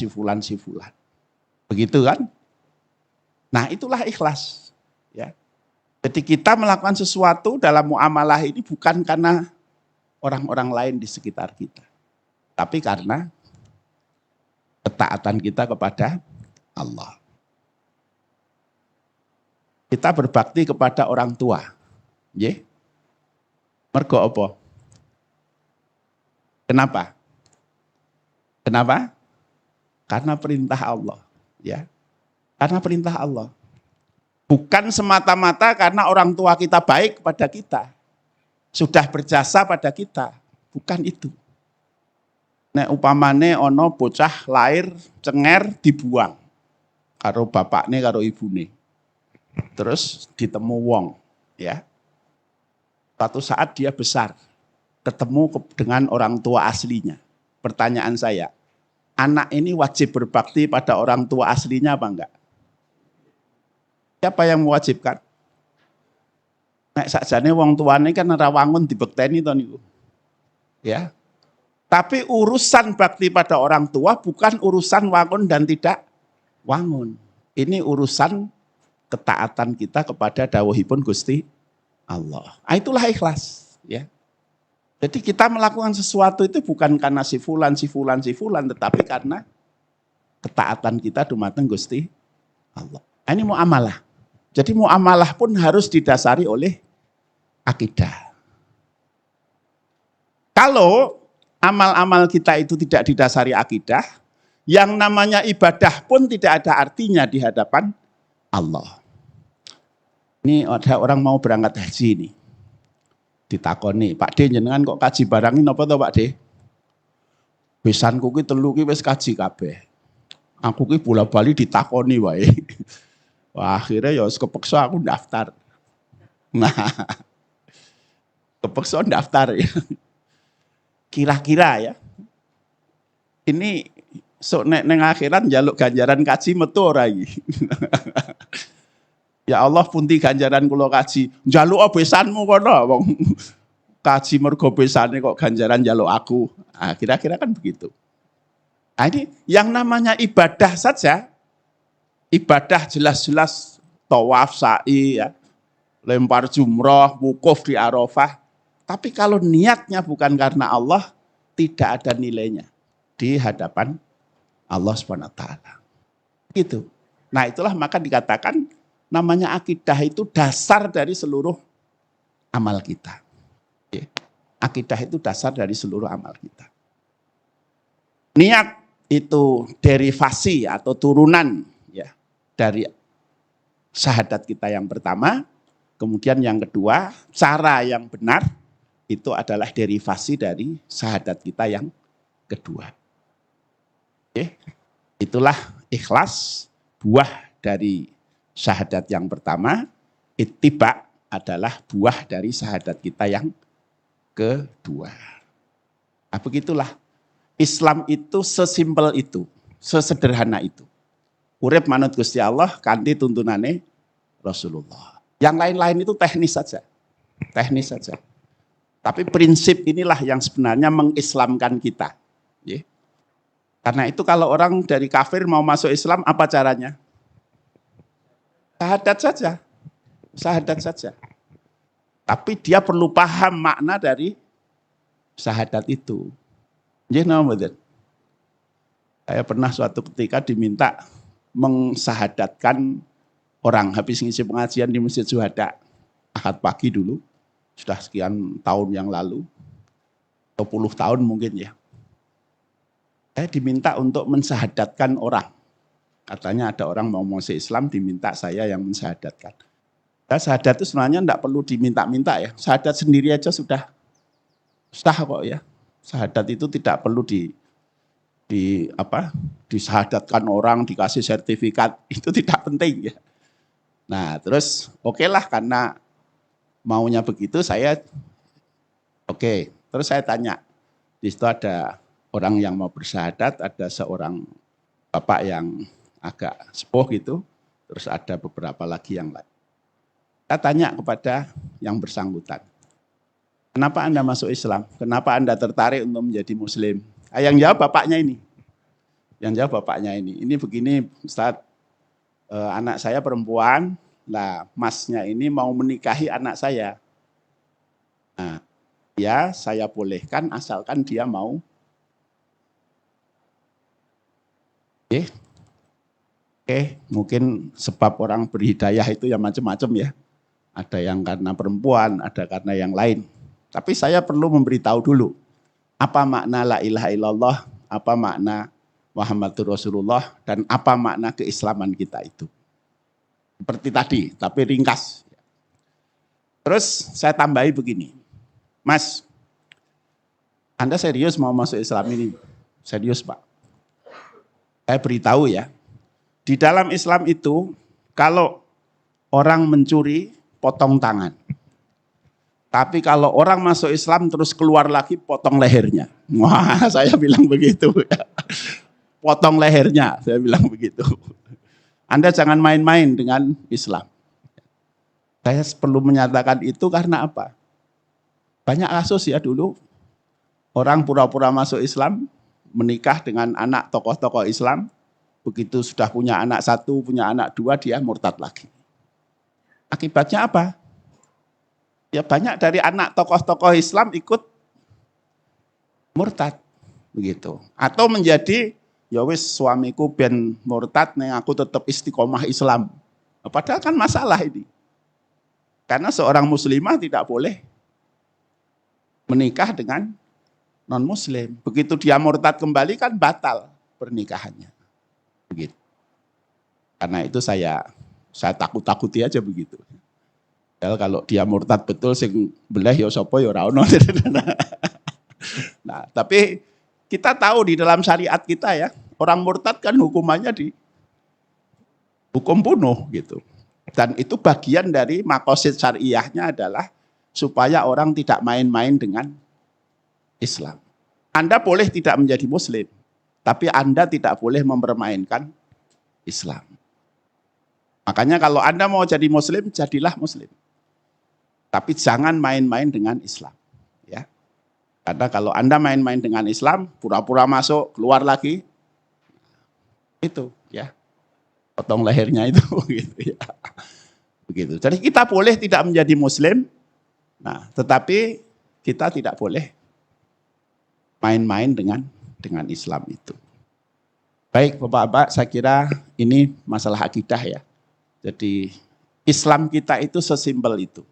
Begitu kan? Nah, itulah ikhlas. Ya. Jadi kita melakukan sesuatu dalam muamalah ini bukan karena orang-orang lain di sekitar kita, tapi karena ketaatan kita kepada Allah. Kita berbakti kepada orang tua. Nggih. Mergo apa? Kenapa? Kenapa? Karena perintah Allah, ya. Karena perintah Allah. Bukan semata-mata karena orang tua kita baik kepada kita. Sudah berjasa pada kita. Bukan itu. Nek upamane ono bocah lahir cenger dibuang karo bapakne karo ibune. Terus ditemu wong, ya. Suatu saat dia besar, ketemu dengan orang tua aslinya. Pertanyaan saya, anak ini wajib berbakti pada orang tua aslinya apa enggak? Siapa yang mewajibkan? Nek sakjane wong tuane kan ora wangun dibekteni to niku. Ya. Tapi urusan bakti pada orang tua bukan urusan wangun dan tidak wangun. Ini urusan ketaatan kita kepada dawuhipun Gusti Allah. Nah, itulah ikhlas, ya. Jadi kita melakukan sesuatu itu bukan karena si fulan, tetapi karena ketaatan kita dumateng Gusti Allah. Nah, ini muamalah. Jadi muamalah pun harus didasari oleh akidah. Kalau amal-amal kita itu tidak didasari akidah, yang namanya ibadah pun tidak ada artinya di hadapan Allah. Ini ada orang mau berangkat haji ini. Ditakoni, Pak D jenengan kok kaji barangin apa to Pak D? Besanku ki telu ki wis kaji kabeh. Aku ki bola-bali ditakoni wae. Wah, akhirnya ya kepeksa aku daftar. Nah, kepeksa daftar ya. Kira-kira ya. Ini sok nek neng akhirat njaluk ganjaran kaji metu ora iki. Ya Allah pundi ganjaran kula kaji. Njaluk besanmu kono wong kaji mergo besane kok ganjaran njaluk aku. Nah, kira-kira kan begitu. Nah, ini yang namanya ibadah saja. Ibadah jelas-jelas tawaf, sa'i, ya, lempar jumroh, wukuf di Arafah. Tapi kalau niatnya bukan karena Allah, tidak ada nilainya di hadapan Allah SWT. Gitu. Nah itulah maka dikatakan namanya akidah itu dasar dari seluruh amal kita. Akidah itu dasar dari seluruh amal kita. Niat itu derivasi atau turunan ya dari syahadat kita yang pertama. Kemudian yang kedua, cara yang benar itu adalah derivasi dari syahadat kita yang kedua. Oke. Itulah ikhlas, buah dari syahadat yang pertama. Ittiba adalah buah dari syahadat kita yang kedua. Nah, begitulah. Islam itu sesimpel itu, sesederhana itu. Urip manut Gusti Allah kanthi tuntunane Rasulullah. Yang lain-lain itu teknis saja. Teknis saja. Tapi prinsip inilah yang sebenarnya mengislamkan kita. Karena itu kalau orang dari kafir mau masuk Islam, apa caranya? Syahadat saja. Syahadat saja. Tapi dia perlu paham makna dari syahadat itu. Saya pernah suatu ketika diminta mensyahadatkan orang habis ngisi pengajian di Masjid Syuhada. Ahad pagi dulu, sudah sekian tahun yang lalu, 20 tahun mungkin ya. Saya diminta untuk mensyahadatkan orang. Katanya ada orang mau masuk Islam diminta saya yang mensyahadatkan. Syahadat itu sebenarnya tidak perlu diminta-minta ya. Syahadat sendiri aja sudah sah kok ya. Syahadat itu tidak perlu disyahadatkan orang, dikasih sertifikat, itu tidak penting ya. Nah terus oke lah karena maunya begitu saya oke. Terus saya tanya, di situ ada orang yang mau bersyahadat, ada seorang bapak yang agak sepuh gitu, terus ada beberapa lagi yang lain. Saya tanya kepada yang bersangkutan, kenapa Anda masuk Islam? Kenapa Anda tertarik untuk menjadi Muslim? Yang jawab bapaknya ini. Yang jawab bapaknya ini. Ini begini, Ustaz, anak saya perempuan, lah masnya ini mau menikahi anak saya. Nah, ya saya bolehkan asalkan dia mau. Oke, mungkin sebab orang berhidayah itu ya macam-macam ya. Ada yang karena perempuan, ada karena yang lain. Tapi saya perlu memberitahu dulu, apa makna la ilaha illallah, apa makna Muhammadur Rasulullah, dan apa makna keislaman kita itu. Seperti tadi, tapi ringkas. Terus saya tambahi begini, Mas, Anda serius mau masuk Islam ini? Serius Pak. Saya beritahu ya, di dalam Islam itu, kalau orang mencuri, potong tangan. Tapi kalau orang masuk Islam terus keluar lagi, potong lehernya. Wah, saya bilang begitu. Potong lehernya, saya bilang begitu. Anda jangan main-main dengan Islam. Saya perlu menyatakan itu karena apa? Banyak kasus ya dulu, orang pura-pura masuk Islam, menikah dengan anak tokoh-tokoh Islam, begitu sudah punya anak satu, punya anak dua, dia murtad lagi. Akibatnya apa? Ya banyak dari anak tokoh-tokoh Islam ikut murtad begitu. Atau menjadi ya wis suamiku ben murtad neng aku tetap istiqomah Islam. Padahal kan masalah ini. Karena seorang muslimah tidak boleh menikah dengan non-muslim. Begitu dia murtad kembali kan batal pernikahannya. Begitu. Karena itu saya takut-takuti aja begitu. Kalau dia murtad betul sing beleh ya sapa ya ora ono. Nah, tapi kita tahu di dalam syariat kita ya, orang murtad kan hukumannya di hukum bunuh gitu. Dan itu bagian dari maqasid syariahnya adalah supaya orang tidak main-main dengan Islam. Anda boleh tidak menjadi muslim, tapi Anda tidak boleh mempermainkan Islam. Makanya kalau Anda mau jadi muslim, jadilah muslim. Tapi jangan main-main dengan Islam. Ya. Karena kalau Anda main-main dengan Islam, pura-pura masuk, keluar lagi, itu ya. Potong lehernya itu gitu ya. Begitu. Jadi kita boleh tidak menjadi muslim, nah, tetapi kita tidak boleh main-main dengan Islam itu. Baik Bapak-bapak, saya kira ini masalah akidah ya. Jadi Islam kita itu sesimpel itu.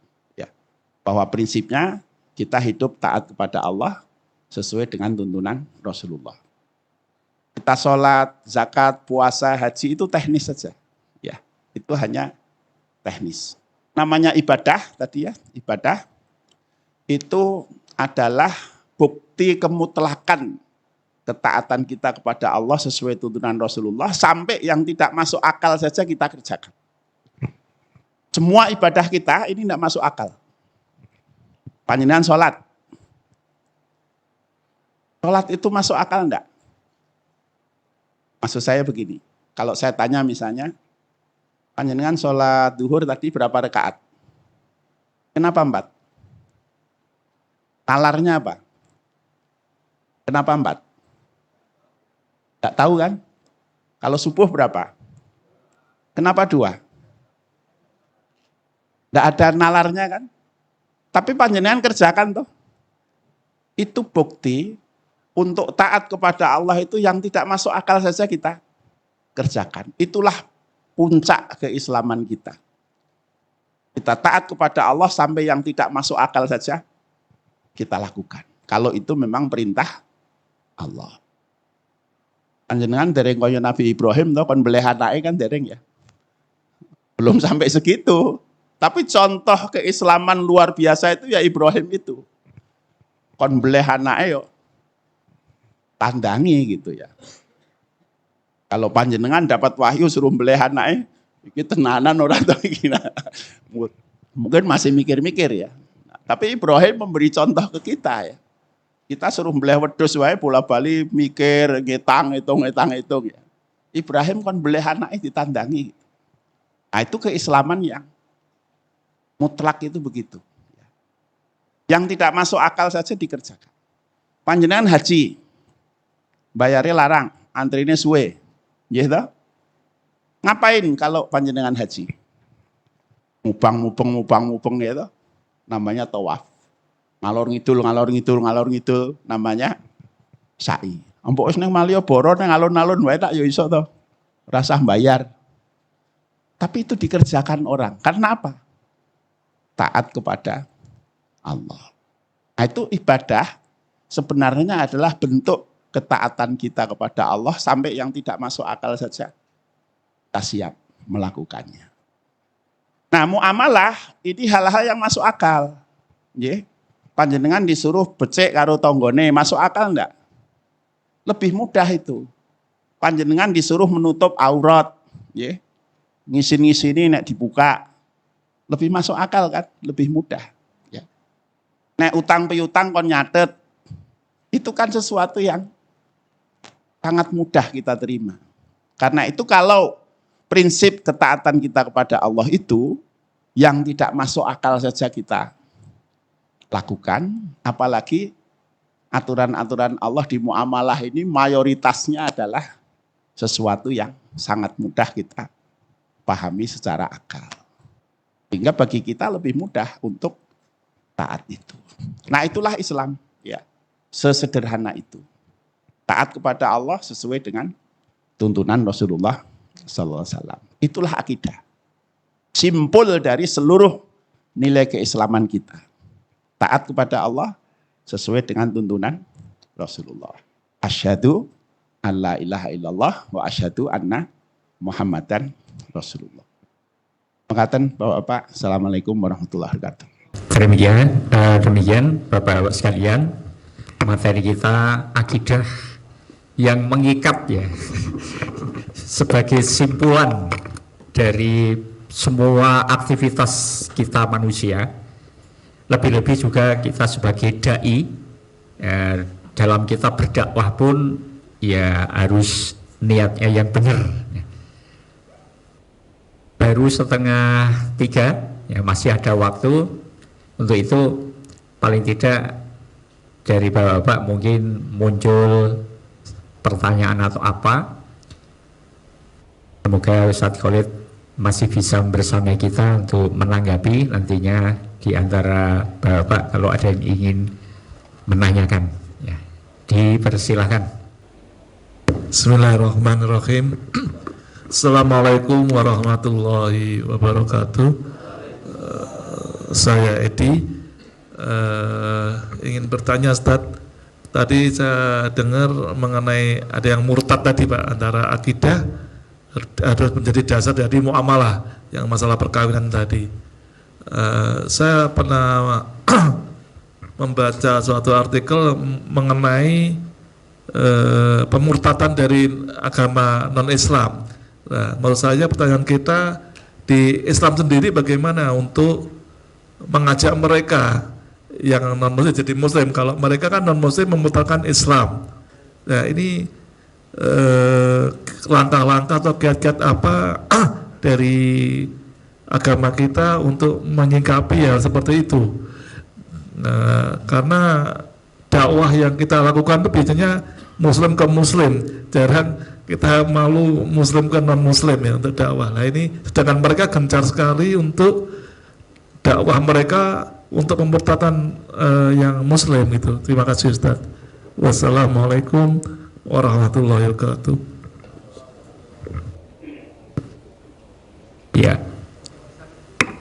Bahwa prinsipnya kita hidup taat kepada Allah sesuai dengan tuntunan Rasulullah. Kita sholat, zakat, puasa, haji itu teknis saja. Ya, itu hanya teknis. Namanya ibadah tadi ya, ibadah itu adalah bukti kemutlakan ketaatan kita kepada Allah sesuai tuntunan Rasulullah sampai yang tidak masuk akal saja kita kerjakan. Semua ibadah kita ini tidak masuk akal. Panjenengan sholat. Sholat itu masuk akal enggak? Maksud saya begini, kalau saya tanya misalnya, panjenengan sholat duhur tadi berapa rakaat? Kenapa 4? Nalarnya apa? Kenapa 4? Enggak tahu kan? Kalau subuh berapa? Kenapa 2? Enggak ada nalarnya kan? Tapi panjenengan kerjakan toh. Itu bukti untuk taat kepada Allah itu yang tidak masuk akal saja kita kerjakan. Itulah puncak keislaman kita. Kita taat kepada Allah sampai yang tidak masuk akal saja kita lakukan. Kalau itu memang perintah Allah. Panjenengan dereng kaya Nabi Ibrahim toh kon beleh anake kan dereng ya. Belum sampai segitu. Tapi contoh keislaman luar biasa itu ya Ibrahim itu. Kon beleh anake yo tandangi gitu ya. Kalau panjenengan dapat wahyu suruh beleh anake, iki tenanan ora to iki. Mungkin masih mikir-mikir ya. Tapi Ibrahim memberi contoh ke kita ya. Kita suruh beleh wedhus wae bola-bali mikir, ngetang hitung ya. Ibrahim kon beleh anake ditandangi. Nah, itu keislaman yang mutlak itu begitu. Yang tidak masuk akal saja dikerjakan. Panjenengan haji, bayarnya larang, antrine suwe. Gitu. Ngapain kalau panjenengan haji? Mubang gitu. Namanya tawaf. Ngalor ngidul, namanya sa'i. Ampok wis nang Malioboro nang alun-alun wae tak ya iso to. Rasah bayar. Tapi itu dikerjakan orang. Karena apa? Taat kepada Allah. Nah itu ibadah sebenarnya adalah bentuk ketaatan kita kepada Allah sampai yang tidak masuk akal saja kita siap melakukannya. Nah muamalah ini hal-hal yang masuk akal. Panjenengan disuruh becek karo tonggone, masuk akal enggak? Lebih mudah itu. Panjenengan disuruh menutup aurat, ngisi-ngisi ini nek dibuka, lebih masuk akal kan, lebih mudah. Nek utang piutang kon nyatet, itu kan sesuatu yang sangat mudah kita terima. Karena itu kalau prinsip ketaatan kita kepada Allah itu, yang tidak masuk akal saja kita lakukan, apalagi aturan-aturan Allah di muamalah ini mayoritasnya adalah sesuatu yang sangat mudah kita pahami secara akal. Sehingga bagi kita lebih mudah untuk taat itu. Nah itulah Islam, ya, sesederhana itu. Taat kepada Allah sesuai dengan tuntunan Rasulullah SAW. Itulah akidah. Simpul dari seluruh nilai keislaman kita. Taat kepada Allah sesuai dengan tuntunan Rasulullah. Asyhadu an la ilaha illallah wa asyhadu anna Muhammadan Rasulullah. Makatan Bapak-bapak, Assalamualaikum warahmatullahi wabarakatuh. Demikian Bapak-bapak sekalian, materi kita akidah yang mengikat ya sebagai simpulan dari semua aktivitas kita manusia, lebih-lebih juga kita sebagai dai dalam kita berdakwah pun ya harus niatnya yang benar. Baru 2:30 ya, masih ada waktu. Untuk itu paling tidak dari Bapak-bapak mungkin muncul pertanyaan atau apa. Semoga Ustadz Khalid masih bisa bersama kita untuk menanggapi nantinya di antara Bapak kalau ada yang ingin menanyakan. Ya, dipersilahkan. Bismillahirrahmanirrahim. Assalamualaikum warahmatullahi wabarakatuh. Saya Edi, ingin bertanya Ustaz. Tadi saya dengar mengenai ada yang murtad tadi Pak, antara akidah harus menjadi dasar dari muamalah yang masalah perkawinan tadi. Saya pernah membaca suatu artikel mengenai pemurtadan dari agama non-Islam. Nah, menurut saya pertanyaan kita di Islam sendiri bagaimana untuk mengajak mereka yang non-muslim jadi muslim, kalau mereka kan non-muslim memurtadkan Islam. Nah ini langkah-langkah atau kiat-kiat apa dari agama kita untuk menyikapi hal seperti itu. Nah, karena dakwah yang kita lakukan itu biasanya muslim ke muslim, jarang kita malu muslim ke non-muslim ya untuk dakwah. Nah ini sedangkan mereka gencar sekali untuk dakwah mereka untuk pemurtadan yang muslim itu. Terima kasih Ustaz. Wassalamualaikum warahmatullahi wabarakatuh. Ya,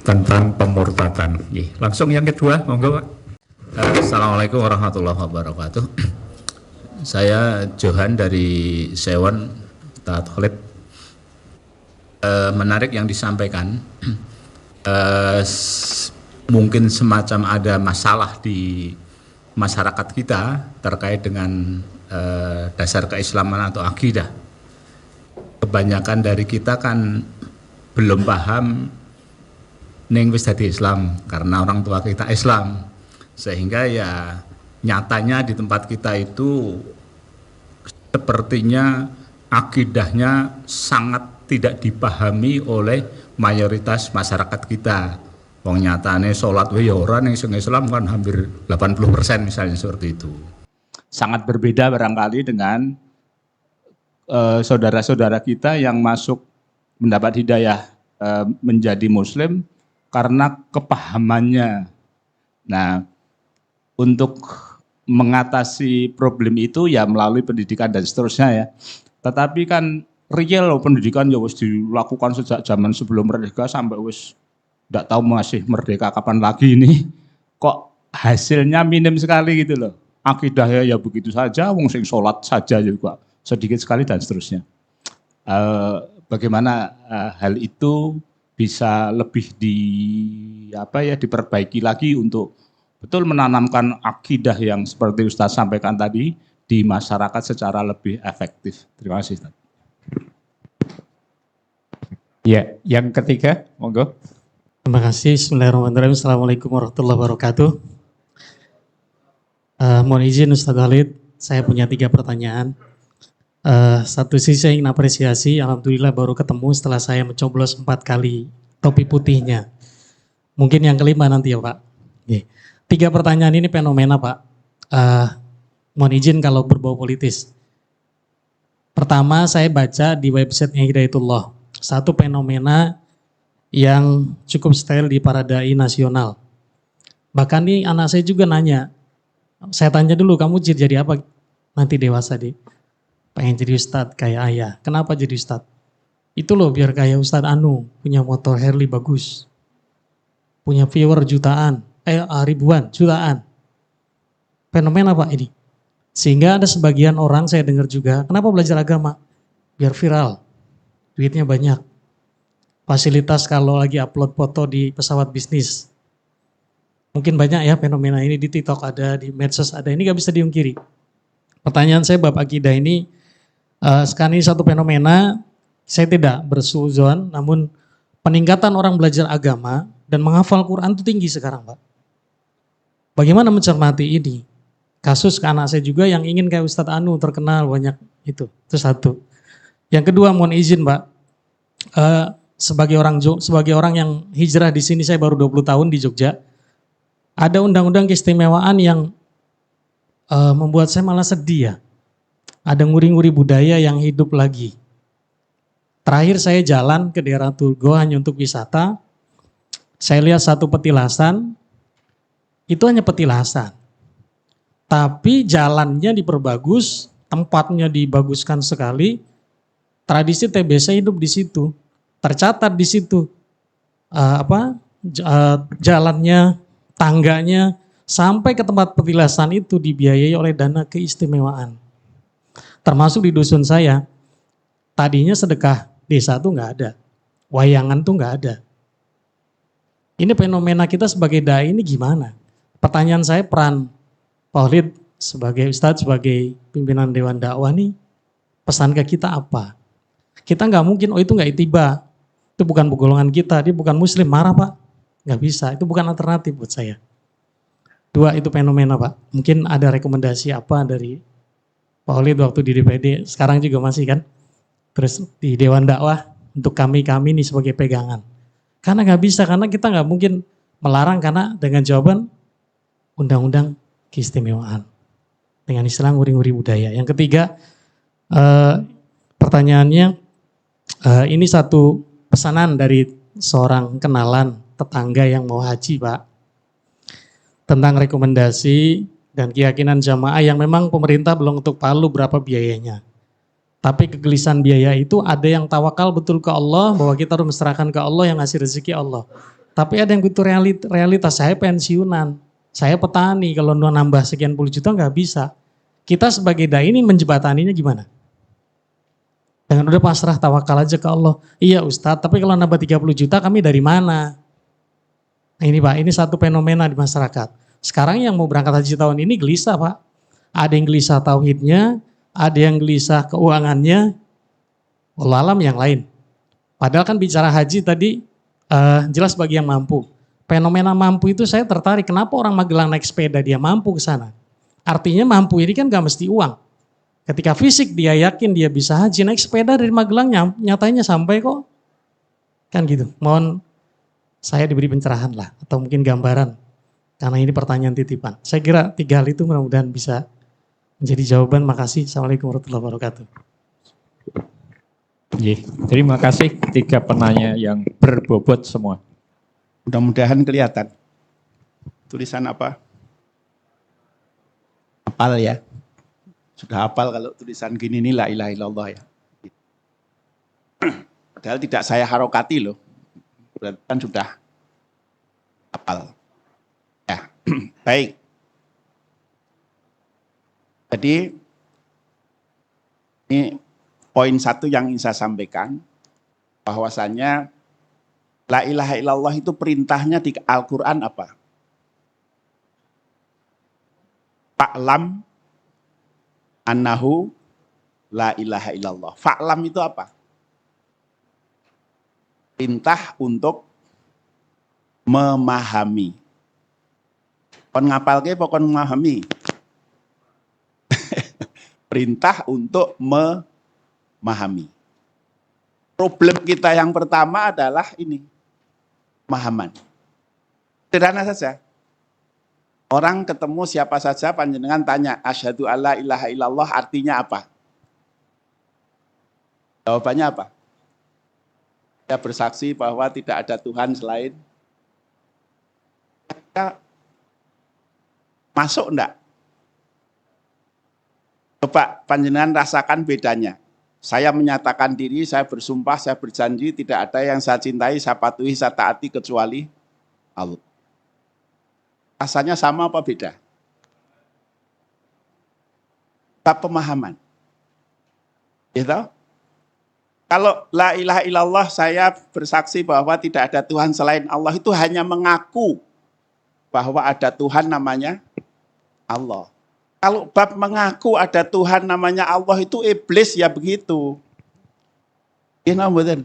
tentang pemurtadan. Langsung yang kedua, monggo Pak. Assalamualaikum warahmatullahi wabarakatuh. Saya Johan dari Sewon Taat Khalid. Menarik yang disampaikan. Mungkin semacam ada masalah di masyarakat kita terkait dengan dasar keislaman atau akidah. Kebanyakan dari kita kan belum paham ning wis dadi Islam karena orang tua kita Islam, sehingga ya nyatanya di tempat kita itu sepertinya akidahnya sangat tidak dipahami oleh mayoritas masyarakat kita. Wong nyatane sholat ya ora ning sing Islam kan hampir 80% misalnya seperti itu. Sangat berbeda barangkali dengan saudara-saudara kita yang masuk mendapat hidayah menjadi muslim karena kepahamannya. Nah, untuk mengatasi problem itu ya melalui pendidikan dan seterusnya ya. Tetapi kan real loh, pendidikan ya wis dilakukan sejak zaman sebelum merdeka sampai wis nggak tahu masih merdeka kapan lagi ini. Kok hasilnya minim sekali gitu loh. Akidahnya ya begitu saja, wong sing sholat saja juga sedikit sekali dan seterusnya. Bagaimana hal itu bisa lebih diperbaiki lagi untuk betul menanamkan akidah yang seperti Ustaz sampaikan tadi di masyarakat secara lebih efektif. Terima kasih Ustaz. Ya, yang ketiga, monggo. Terima kasih. Bismillahirrahmanirrahim. Assalamualaikum warahmatullahi wabarakatuh. Mohon izin Ustaz Khalid, saya punya 3 pertanyaan. Satu sisi saya ingin apresiasi, alhamdulillah baru ketemu setelah saya mencoblos 4 kali topi putihnya. Mungkin yang kelima nanti ya Pak. 3 pertanyaan ini fenomena Pak. Mohon izin kalau berbau politis. Pertama saya baca di websitenya Hidayatullah, satu fenomena yang cukup style di para dai nasional. Bahkan nih anak saya juga nanya, saya tanya dulu kamu jadi apa nanti dewasa di? Pengen jadi ustadz kayak ayah. Kenapa jadi ustadz? Itu loh biar kayak Ustadz Anu, punya motor Harley bagus, punya viewer jutaan, ribuan, jutaan. Fenomena Pak ini. Sehingga ada sebagian orang saya dengar juga, kenapa belajar agama? Biar viral, duitnya banyak. Fasilitas kalau lagi upload foto di pesawat bisnis. Mungkin banyak ya fenomena ini di TikTok ada, di medsos ada, ini gak bisa diungkiri. Pertanyaan saya bab akidah ini, sekarang ini satu fenomena, saya tidak bersuzon, namun peningkatan orang belajar agama dan menghafal Quran itu tinggi sekarang Pak. Bagaimana mencermati ini? Kasus ke anak saya juga yang ingin kayak Ustadz Anu terkenal banyak itu satu. Yang kedua mohon izin Pak, sebagai orang yang hijrah di sini, saya baru 20 tahun di Jogja, ada undang-undang keistimewaan yang membuat saya malah sedih ya. Ada nguri-nguri budaya yang hidup lagi. Terakhir saya jalan ke daerah Tugu hanya untuk wisata, saya lihat satu petilasan, itu hanya petilasan. Tapi jalannya diperbagus, tempatnya dibaguskan sekali, tradisi TBC hidup di situ, tercatat di situ, jalannya, tangganya, sampai ke tempat petilasan itu dibiayai oleh dana keistimewaan. Termasuk di dusun saya, tadinya sedekah desa tuh nggak ada, wayangan tuh nggak ada. Ini fenomena kita sebagai dai ini gimana? Pertanyaan saya, peran Pak Khalid sebagai Ustadz, sebagai pimpinan Dewan Dakwah nih, pesan ke kita apa? Kita nggak mungkin, itu nggak itiba, itu bukan golongan kita, dia bukan muslim, marah Pak. Nggak bisa, itu bukan alternatif buat saya. 2, itu fenomena Pak. Mungkin ada rekomendasi apa dari Pak Khalid waktu di DPD, sekarang juga masih kan? Terus di Dewan Dakwah, untuk kami nih sebagai pegangan. Karena nggak bisa, karena kita nggak mungkin melarang karena dengan jawaban undang-undang keistimewaan. Dengan istilah nguri-nguri budaya. Yang ketiga, pertanyaannya, ini satu pesanan dari seorang kenalan tetangga yang mau haji Pak. Tentang rekomendasi dan keyakinan jamaah yang memang pemerintah belum ketuk palu berapa biayanya. Tapi kegelisahan biaya itu ada yang tawakal betul ke Allah, bahwa kita harus menyerahkan ke Allah yang ngasih rezeki Allah. Tapi ada yang butuh realitas, saya pensiunan, saya petani, kalau nambah sekian puluh juta nggak bisa. Kita sebagai dai ini menjebataninya gimana? Dengan udah pasrah tawakal aja ke Allah. Iya Ustadz, tapi kalau nambah 30 juta kami dari mana? Nah ini Pak, ini satu fenomena di masyarakat. Sekarang yang mau berangkat haji tahun ini gelisah Pak. Ada yang gelisah tauhidnya, ada yang gelisah keuangannya, wallah alam yang lain. Padahal kan bicara haji tadi jelas bagi yang mampu. Fenomena mampu itu saya tertarik, kenapa orang Magelang naik sepeda dia mampu ke sana? Artinya mampu ini kan gak mesti uang. Ketika fisik dia yakin dia bisa haji, naik sepeda dari Magelang nyatanya sampai kok. Kan gitu, mohon saya diberi pencerahan lah, atau mungkin gambaran. Karena ini pertanyaan titipan. Saya kira 3 hal itu mudah-mudahan bisa menjadi jawaban. Makasih. Assalamualaikum warahmatullahi wabarakatuh. Terima kasih 3 penanya yang berbobot semua. Mudah-mudahan kelihatan. Tulisan apa? Hafal ya. Sudah hafal kalau tulisan gini nih la ilaha illallah ya. Padahal tidak saya harokati loh. Berarti kan sudah hafal. Ya, baik. Jadi ini poin satu yang ingin saya sampaikan, bahwasannya la ilaha illallah itu perintahnya di Al-Quran apa? Fa'lam annahu la ilaha illallah. Fa'lam itu apa? Perintah untuk memahami. Kon ngapalke apa kon memahami? Perintah untuk memahami. Problem kita yang pertama adalah ini, pemahaman. Sederhana saja. Orang ketemu siapa saja, panjenengan tanya, asyhadu alla ilaha illallah artinya apa? Jawabannya apa? Saya bersaksi bahwa tidak ada Tuhan selain. Masuk enggak? Coba panjenengan rasakan bedanya. Saya menyatakan diri, saya bersumpah, saya berjanji, tidak ada yang saya cintai, saya patuhi, saya taati kecuali Allah. Rasanya sama apa beda? Bab pemahaman. Gitu? Kalau la ilaha illallah, saya bersaksi bahwa tidak ada Tuhan selain Allah, itu hanya mengaku bahwa ada Tuhan namanya Allah. Kalau bab mengaku ada Tuhan namanya Allah itu iblis ya begitu. Iya mboten.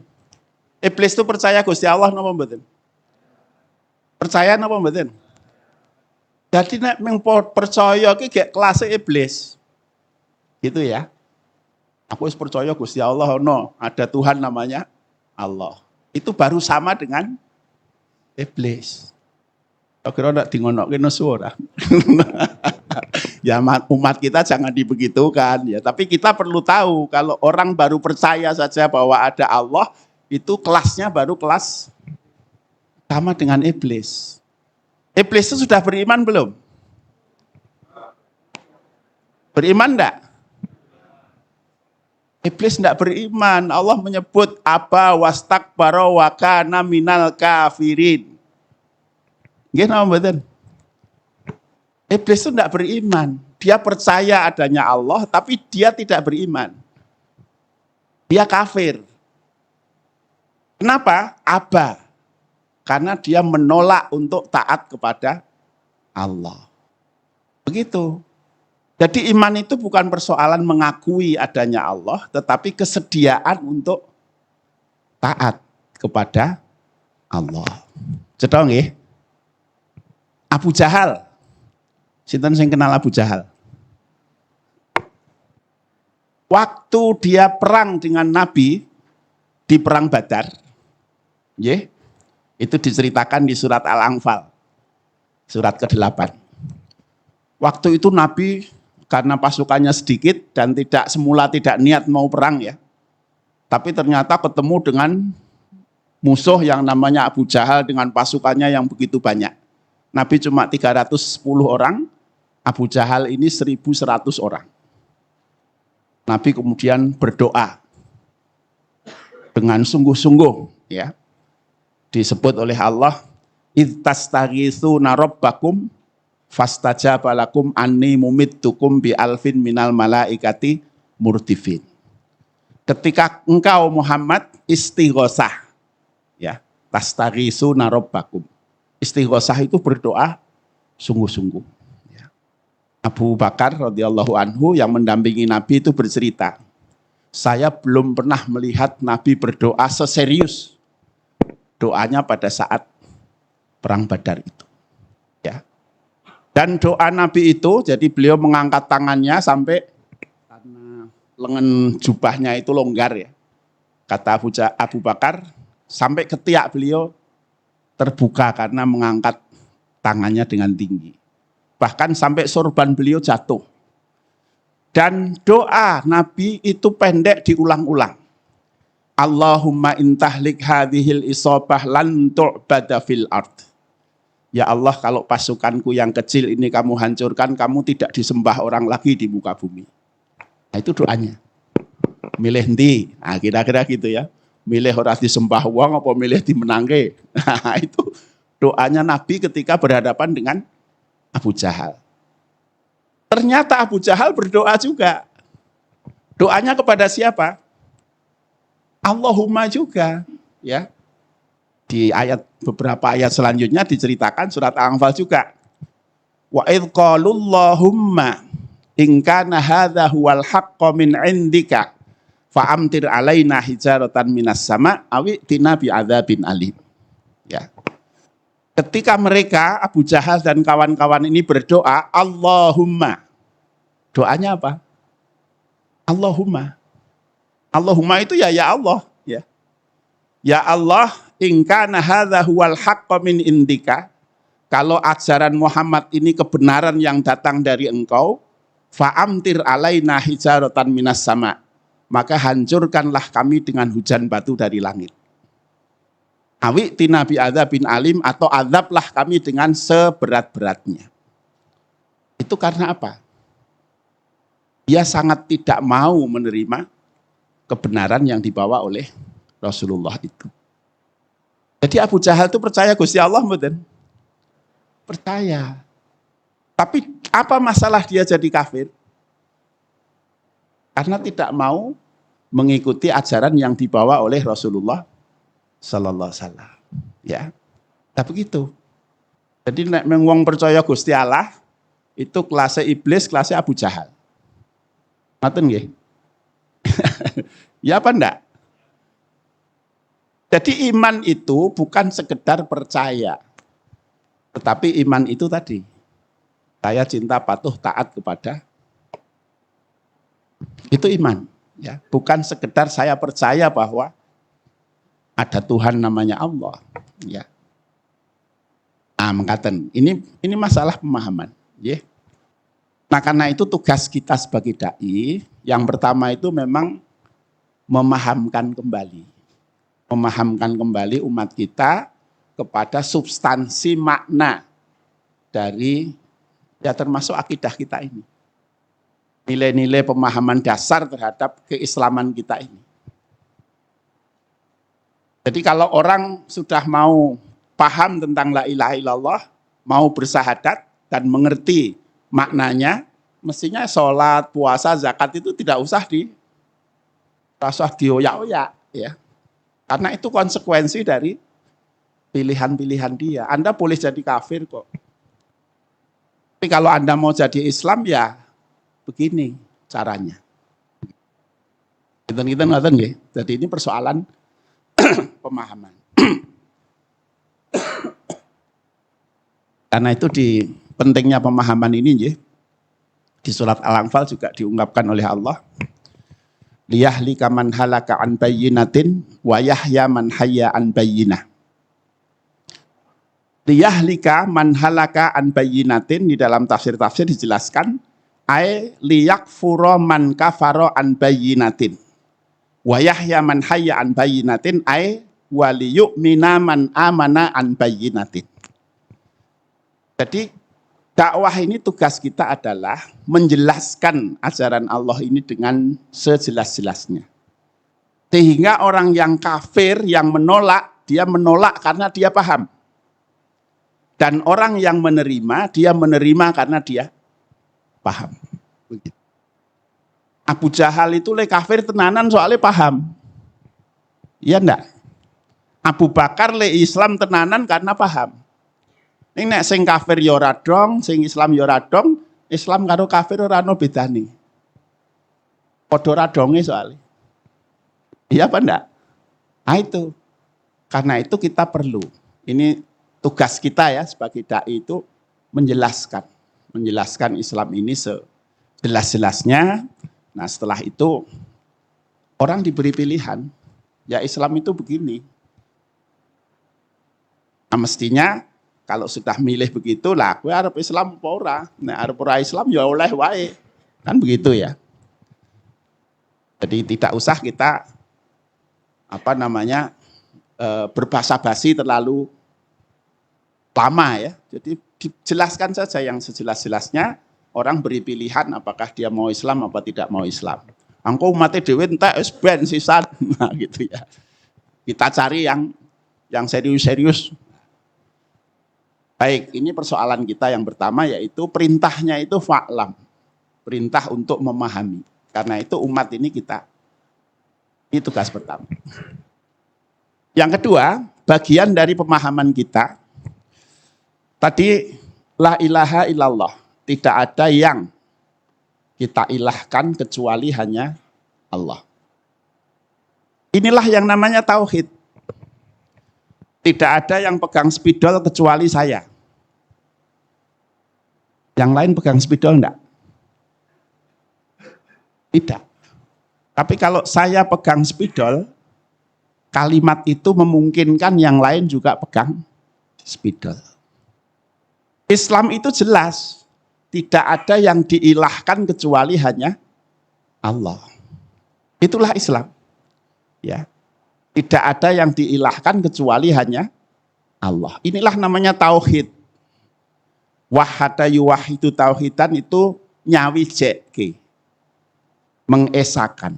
Iblis itu percaya Gusti Allah napa mboten? Percaya napa mboten? Jadi nek percaya ki gek kelas iblis. Gitu ya. Aku wis percaya Gusti Allah ono, ada Tuhan namanya Allah. Itu baru sama dengan iblis. Kira ndak dingonokke nesu ora. Ya umat kita jangan dibegitukan ya, tapi kita perlu tahu kalau orang baru percaya saja bahwa ada Allah, itu kelasnya baru kelas sama dengan iblis. Iblis itu sudah beriman belum? Beriman enggak? Iblis enggak beriman. Allah menyebut aba wastakbara wa kana minal kafirin. Nggih napa mboten? Iblis itu enggak beriman. Dia percaya adanya Allah, tapi dia tidak beriman. Dia kafir. Kenapa? Aba. Karena dia menolak untuk taat kepada Allah. Begitu. Jadi iman itu bukan persoalan mengakui adanya Allah, tetapi kesediaan untuk taat kepada Allah. Cetha nggih? Abu Jahal. Sinten sing kenal Abu Jahal? Waktu dia perang dengan Nabi di perang Badar, nggih, itu diceritakan di surat Al-Anfal, surat ke-8. Waktu itu Nabi karena pasukannya sedikit dan semula tidak niat mau perang ya, tapi ternyata ketemu dengan musuh yang namanya Abu Jahal dengan pasukannya yang begitu banyak. Nabi cuma 310 orang, Abu Jahal ini 1.100 orang. Nabi kemudian berdoa dengan sungguh-sungguh ya. Disebut oleh Allah, "Ittastaghitsuna rabbakum fastajaba lakum anni mumittukum bi alfin minal malaikati murdifin." Ketika engkau Muhammad istighosah ya, tastaghitsuna rabbakum. Istighosah itu berdoa sungguh-sungguh. Ya. Abu Bakar radhiyallahu anhu yang mendampingi Nabi itu bercerita, saya belum pernah melihat Nabi berdoa seserius doanya pada saat perang Badar itu. Ya. Dan doa Nabi itu, jadi beliau mengangkat tangannya sampai karena lengan jubahnya itu longgar ya. Kata Abu Bakar, sampai ketiak beliau terbuka karena mengangkat tangannya dengan tinggi. Bahkan sampai sorban beliau jatuh. Dan doa Nabi itu pendek diulang-ulang. Allahumma intahlik hadhil isobah lan tu'bada fil ard. Ya Allah, kalau pasukanku yang kecil ini kamu hancurkan, kamu tidak disembah orang lagi di muka bumi. Nah, itu doanya. Milih ndi? Nah, kira-kira gitu ya. milih ora disembah wong apa milih dimenangke. Nah, itu doanya Nabi ketika berhadapan dengan Abu Jahal. Ternyata Abu Jahal berdoa juga. Doanya kepada siapa? Allahumma juga, ya. Di beberapa ayat selanjutnya diceritakan surat Al-Anfal juga. Wa idh qalullahumma in kana hadza huwal haqqu min indika fa'amtir alaina hijaratan minas sama awi tina bi adzabin alim. Ya. Ketika mereka Abu Jahal dan kawan-kawan ini berdoa, Allahumma. Doanya apa? Allahumma. Allahumma itu ya Allah, ya. Ya Allah, in kana hadza huwal haqqu min indika. Kalau ajaran Muhammad ini kebenaran yang datang dari engkau, fa'amtir alaina hijaratan minas sama. Maka hancurkanlah kami dengan hujan batu dari langit. Awi tina bi adzabin alim, atau azablah kami dengan seberat-beratnya. Itu karena apa? Dia sangat tidak mau menerima kebenaran yang dibawa oleh Rasulullah itu. Jadi Abu Jahal itu percaya Gusti Allah, mboten? Percaya. Tapi apa masalah dia jadi kafir? Karena tidak mau mengikuti ajaran yang dibawa oleh Rasulullah sallallahu alaihi wasallam. Ya. Tapi begitu. Jadi nek wong percaya Gusti Allah itu kelasnya iblis, kelasnya Abu Jahal. Ngoten nggih? Ya apa enggak? Jadi iman itu bukan sekedar percaya. Tetapi iman itu tadi. Saya cinta, patuh, taat kepada. Itu iman. Ya, bukan sekedar saya percaya bahwa ada Tuhan namanya Allah. Ya. Nah, mengatakan ini masalah pemahaman. Ya. Nah, karena itu tugas kita sebagai dai, yang pertama itu memang memahamkan kembali umat kita kepada substansi makna dari ya termasuk akidah kita ini. Nilai-nilai pemahaman dasar terhadap keislaman kita ini. Jadi kalau orang sudah mau paham tentang la ilaha illallah, mau bersahadat dan mengerti maknanya, mestinya sholat, puasa, zakat itu tidak usah dioyak-oyak, ya. Karena itu konsekuensi dari pilihan-pilihan dia. Anda boleh jadi kafir kok. Tapi kalau Anda mau jadi Islam, ya begini caranya. Kita ngoten nggih. Jadi ini persoalan pemahaman. Karena itu pentingnya pemahaman ini nggih. Di surat Al-Anfal juga diungkapkan oleh Allah. Liyahlika man halaka an bayyinatin wa yahya man hayya an bayyinah. Liyahlika man halaka an bayyinatin, di dalam tafsir-tafsir dijelaskan ai liyakfura man kafara an bayyinatin. Wa yahya man hayya an bayyinatin ai wa liyu'mina man amana an bayyinatin. Jadi dakwah ini tugas kita adalah menjelaskan ajaran Allah ini dengan sejelas-jelasnya. Sehingga orang yang kafir, yang menolak, dia menolak karena dia paham. Dan orang yang menerima, dia menerima karena dia paham. Begitu. Abu Jahal itu le kafir tenanan soalnya paham. Iya enggak? Abu Bakar le Islam tenanan karena paham. Ini nek sing kafir ya ora dong, sing Islam ya ora dong, Islam karo kafir ora ono bedane. Padha ora donge soalnya. Iya apa enggak? Nah itu. Karena itu kita perlu. Ini tugas kita ya sebagai dai itu menjelaskan Islam ini sejelas-jelasnya. Nah, setelah itu orang diberi pilihan. Ya Islam itu begini. Nah, mestinya kalau sudah milih begitu lah, kowe arep Islam apa ora? Nek arep ora Islam ya oleh wae. Kan begitu ya. Jadi tidak usah kita berbahasa basi terlalu lama ya. Jadi dijelaskan saja yang sejelas-jelasnya, orang beri pilihan apakah dia mau Islam apa tidak mau Islam. Angko umatnya dhewe entek wis ben sisan. Nah gitu ya. Kita cari yang serius-serius. Baik, ini persoalan kita yang pertama yaitu perintahnya itu fa'lam. Perintah untuk memahami. Karena itu umat ini ini tugas pertama. Yang kedua, bagian dari pemahaman kita, tadi la ilaha illallah. Tidak ada yang kita ilahkan kecuali hanya Allah. Inilah yang namanya tauhid. Tidak ada yang pegang spidol kecuali saya. Yang lain pegang spidol enggak? Tidak. Tapi kalau saya pegang spidol, kalimat itu memungkinkan yang lain juga pegang spidol. Islam itu jelas. Tidak ada yang diilahkan kecuali hanya Allah. Itulah Islam. Ya. Tidak ada yang diilahkan kecuali hanya Allah. Inilah namanya tauhid. Wahada yuwahidu tauhidan itu nyawi jeki. Mengesakan.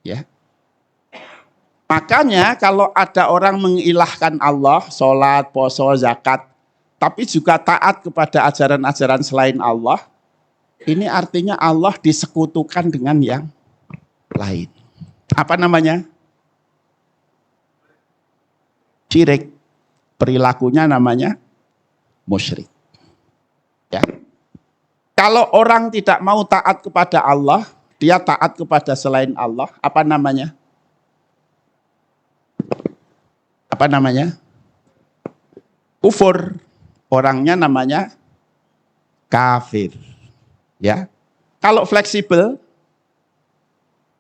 Ya. Makanya kalau ada orang mengilahkan Allah, sholat, poso, zakat, tapi juga taat kepada ajaran-ajaran selain Allah, ini artinya Allah disekutukan dengan yang lain. Apa namanya? Syirik. Perilakunya namanya musyrik. Ya. Kalau orang tidak mau taat kepada Allah, dia taat kepada selain Allah, apa namanya? Apa namanya? Kufur. Orangnya namanya kafir. Ya. Kalau fleksibel,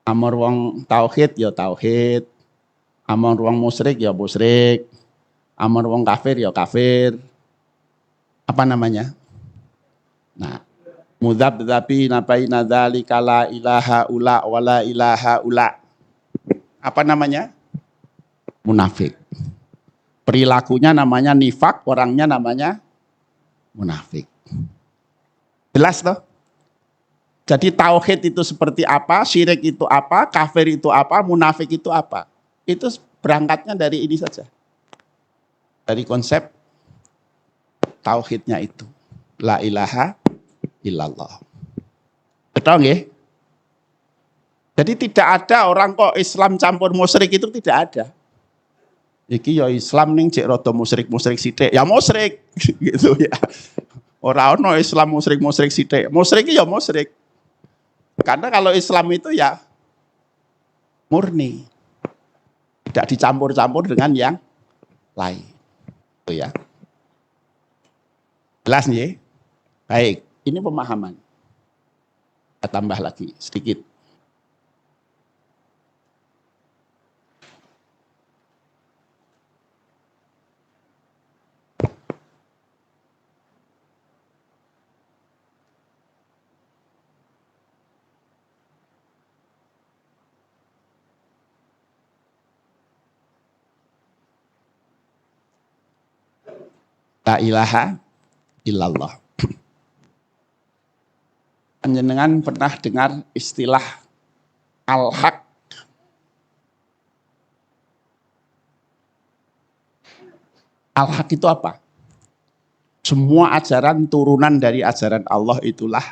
amor wong tauhid ya tauhid, amor wong musyrik ya musyrik, amor wong kafir ya kafir. Apa namanya? Nah, mudzabdzabi nabaina dzalika la ilaha ula wala ilaha ula. Apa namanya? Munafik. Perilakunya namanya nifak, orangnya namanya munafik. Jelas toh? Jadi tauhid itu seperti apa, syirik itu apa, kafir itu apa, munafik itu apa. Itu berangkatnya dari ini saja. Dari konsep tauhidnya itu. La ilaha illallah. Betul nggih? Jadi tidak ada orang kok Islam campur musyrik itu tidak ada. Iki ya Islam ning cek rada musyrik-musyrik sithik. Ya musyrik gitu ya. Ora ono Islam musyrik-musyrik sithik. Musyrik ya musyrik. Karena kalau Islam itu ya murni. Tidak dicampur-campur dengan yang lain. Itu ya. Jelas nih? Baik, ini pemahaman. Kita tambah lagi sedikit. La ilaha illallah. Panjenengan pernah dengar istilah al-haq? Al-haq itu apa? Semua ajaran turunan dari ajaran Allah itulah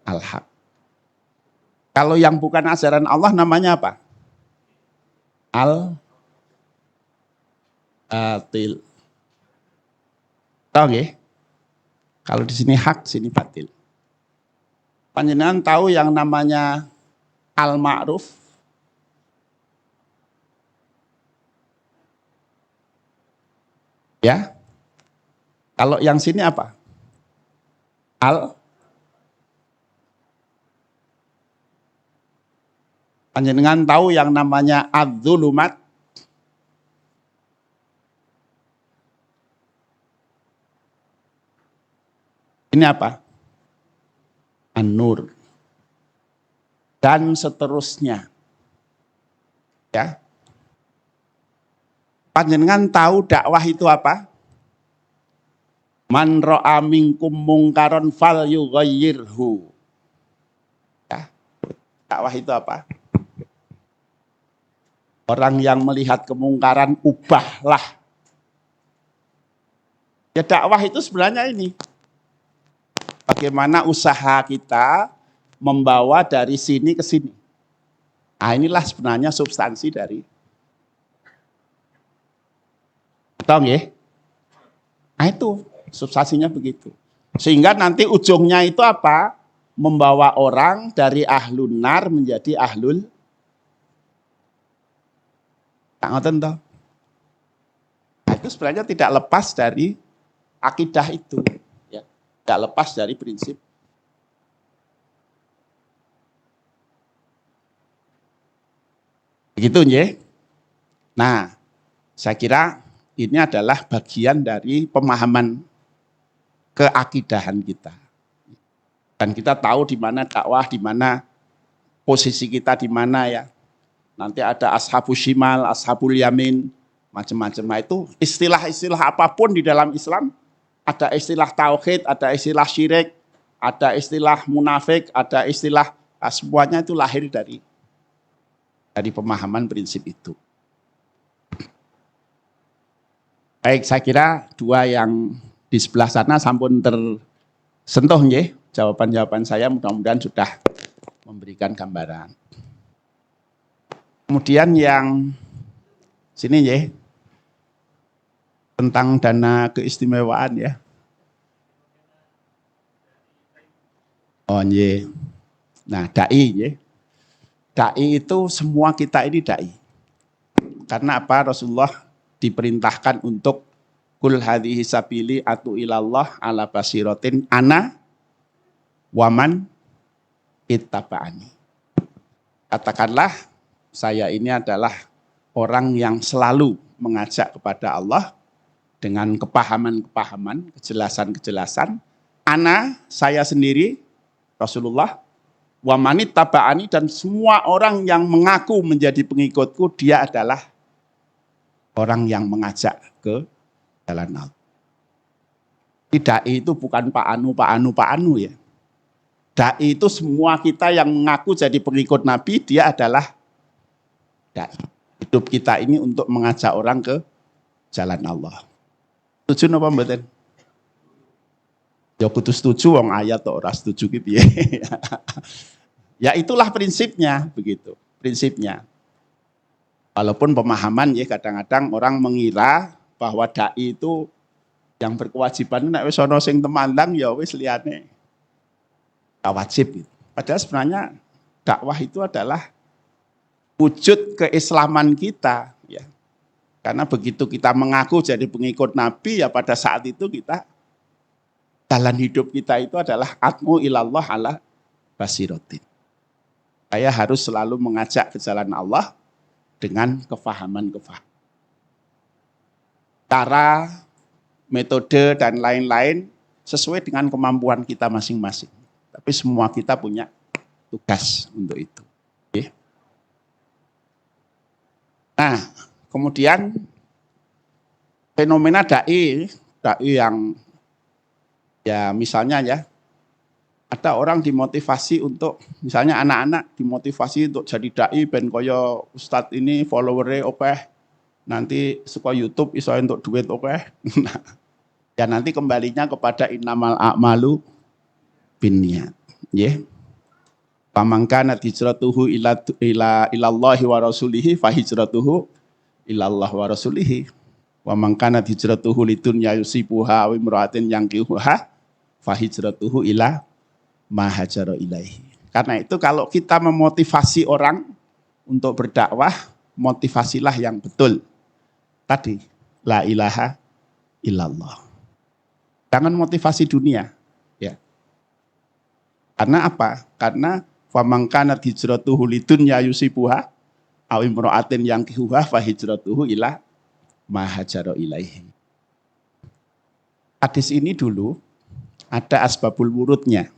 al-haq. Kalau yang bukan ajaran Allah namanya apa? Al-batil. Tahu nggih? Kalau di sini hak, sini batil. Panjenengan tahu yang namanya al-ma'ruf? Ya. Kalau yang sini apa? Panjenengan tahu yang namanya adz-dzulumat? Ini apa? An-nur. Dan seterusnya. Ya. Panjenengan tahu dakwah itu apa? Man ra'a minkum mungkaron fal yughayyirhu. Ya. Dakwah itu apa? Orang yang melihat kemungkaran, ubahlah. Ya dakwah itu sebenarnya ini. Bagaimana usaha kita membawa dari sini ke sini. Nah inilah sebenarnya substansi dari. Tahu ya? Nah itu substansinya begitu. Sehingga nanti ujungnya itu apa? Membawa orang dari ahlun nar menjadi ahlul. Tak ngoten toh. Nah, itu sebenarnya tidak lepas dari akidah itu, ya. Tidak lepas dari prinsip. Begitu ya. Nah, saya kira ini adalah bagian dari pemahaman keakidahan kita. Dan kita tahu di mana dakwah, di mana posisi kita di mana ya. Nanti ada ashabul shimal, ashabul yamin, macam-macam. Nah itu istilah-istilah apapun di dalam Islam, ada istilah tauhid, ada istilah syirik, ada istilah munafik, ada istilah, semuanya itu lahir dari pemahaman prinsip itu. Baik, saya kira dua yang di sebelah sana sampun tersentuh ya. Jawaban-jawaban saya mudah-mudahan sudah memberikan gambaran. Kemudian yang sini ya, tentang dana keistimewaan ya. Oh iya. Nah dai ya. Dai itu semua kita ini dai. Karena apa? Rasulullah diperintahkan untuk kul hadhihi sabili atu ilallah ala basiratin ana waman ittaba'ani. Katakanlah saya ini adalah orang yang selalu mengajak kepada Allah dengan kepahaman-kepahaman, kejelasan-kejelasan. Ana, saya sendiri, Rasulullah, wa manit taba'ani, dan semua orang yang mengaku menjadi pengikutku, dia adalah orang yang mengajak ke jalan Allah. Tidak, itu bukan Pak Anu ya. Dai itu semua kita yang mengaku jadi pengikut Nabi, dia adalah dai. Hidup kita ini untuk mengajak orang ke jalan Allah. Setuju napa mboten? Ya kudu setuju wong ayat tok ora setuju gitu ya. Ya itulah prinsipnya begitu, prinsipnya. Walaupun pemahaman ya kadang-kadang orang mengira bahwa dai itu yang berkewajiban nek wis ana sing temandang ya wis liyane wajib gitu. Padahal sebenarnya dakwah itu adalah wujud keislaman kita ya. Karena begitu kita mengaku jadi pengikut Nabi ya pada saat itu kita jalan hidup kita itu adalah atmu ilallah ala basiratin. Saya harus selalu mengajak ke jalan Allah dengan kefahaman-kefahaman. Cara, metode dan lain-lain sesuai dengan kemampuan kita masing-masing. Tapi semua kita punya tugas untuk itu. Okay. Nah, kemudian fenomena dai yang ya misalnya ya, ada orang dimotivasi untuk, misalnya anak-anak dimotivasi untuk jadi dai ben kaya ustadz ini followernya oke, nanti suka YouTube iso untuk duit oke. Nah, ya nanti kembalinya kepada innamal a'malu binniyat. Ya. Pamangkana hijratuhu ila ilallahi wa rasulihi fa hijratuhu ilallah wa rasulihi. Wa mangkana hijratuhu lidunya yusibuha wa imra'atin yankihuha fa hijratuhu ila ma hajara ilaihi. Karena itu kalau kita memotivasi orang untuk berdakwah, motivasilah yang betul. Tadi la ilaha illallah. Jangan motivasi dunia. Ya. Karena apa? Karena faman kanat hijratuhu lidunya yusibuha aw imra'atin yankihuha fa hijratuhu ila ma hajara ilaihi. Hadis ini dulu ada asbabul wurudnya.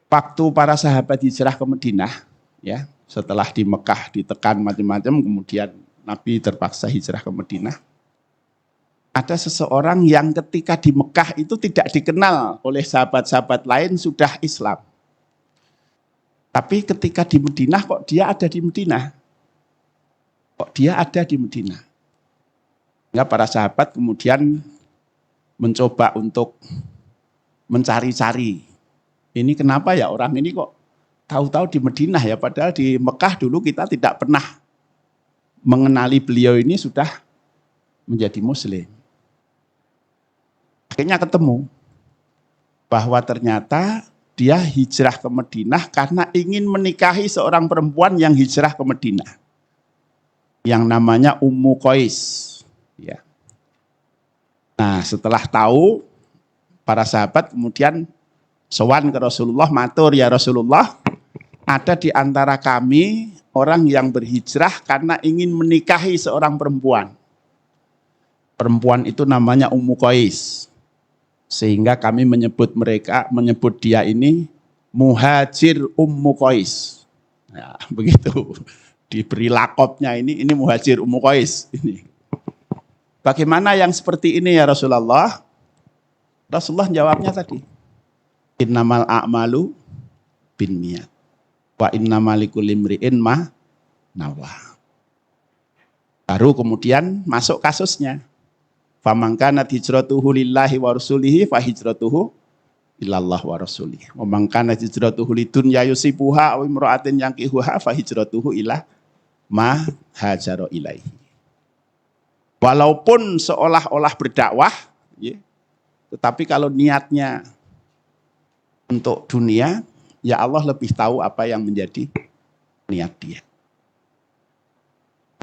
Waktu para sahabat hijrah ke Madinah, ya, setelah di Mekah ditekan macam-macam, kemudian Nabi terpaksa hijrah ke Madinah. Ada seseorang yang ketika di Mekah itu tidak dikenal oleh sahabat-sahabat lain sudah Islam. Tapi ketika di Madinah kok dia ada di Madinah. Kok dia ada di Madinah? Sehingga para sahabat kemudian mencoba untuk mencari-cari. Ini kenapa ya orang ini kok tahu-tahu di Madinah ya, padahal di Mekah dulu kita tidak pernah mengenali beliau ini sudah menjadi muslim. Akhirnya ketemu bahwa ternyata dia hijrah ke Madinah karena ingin menikahi seorang perempuan yang hijrah ke Madinah, yang namanya Ummu Qais. Ya. Nah, setelah tahu, para sahabat kemudian sowan ke Rasulullah, matur, ya Rasulullah, ada di antara kami orang yang berhijrah karena ingin menikahi seorang perempuan. Perempuan itu namanya Ummu Qais. Sehingga kami menyebut dia ini Muhajir Ummu Qais. Ya, begitu. Diberi lakopnya ini Muhajir Ummu Qais ini. Bagaimana yang seperti ini ya Rasulullah? Rasulullah jawabnya tadi, innamal a'malu binniyat wa innamal likulli imri'in ma nawa. Baru kemudian masuk kasusnya. Faman kanat hijratuhu lillahi wa rasulihi fa hijratuhu ilallah wa rasulihi. Wa man kanat hijratuhu lidunya yusibuha aw imra'atin yankihuha fa hijratuhu ila ma hajara ilaihi. Walaupun seolah-olah berdakwah, ya, tetapi kalau niatnya untuk dunia, ya Allah lebih tahu apa yang menjadi niat dia.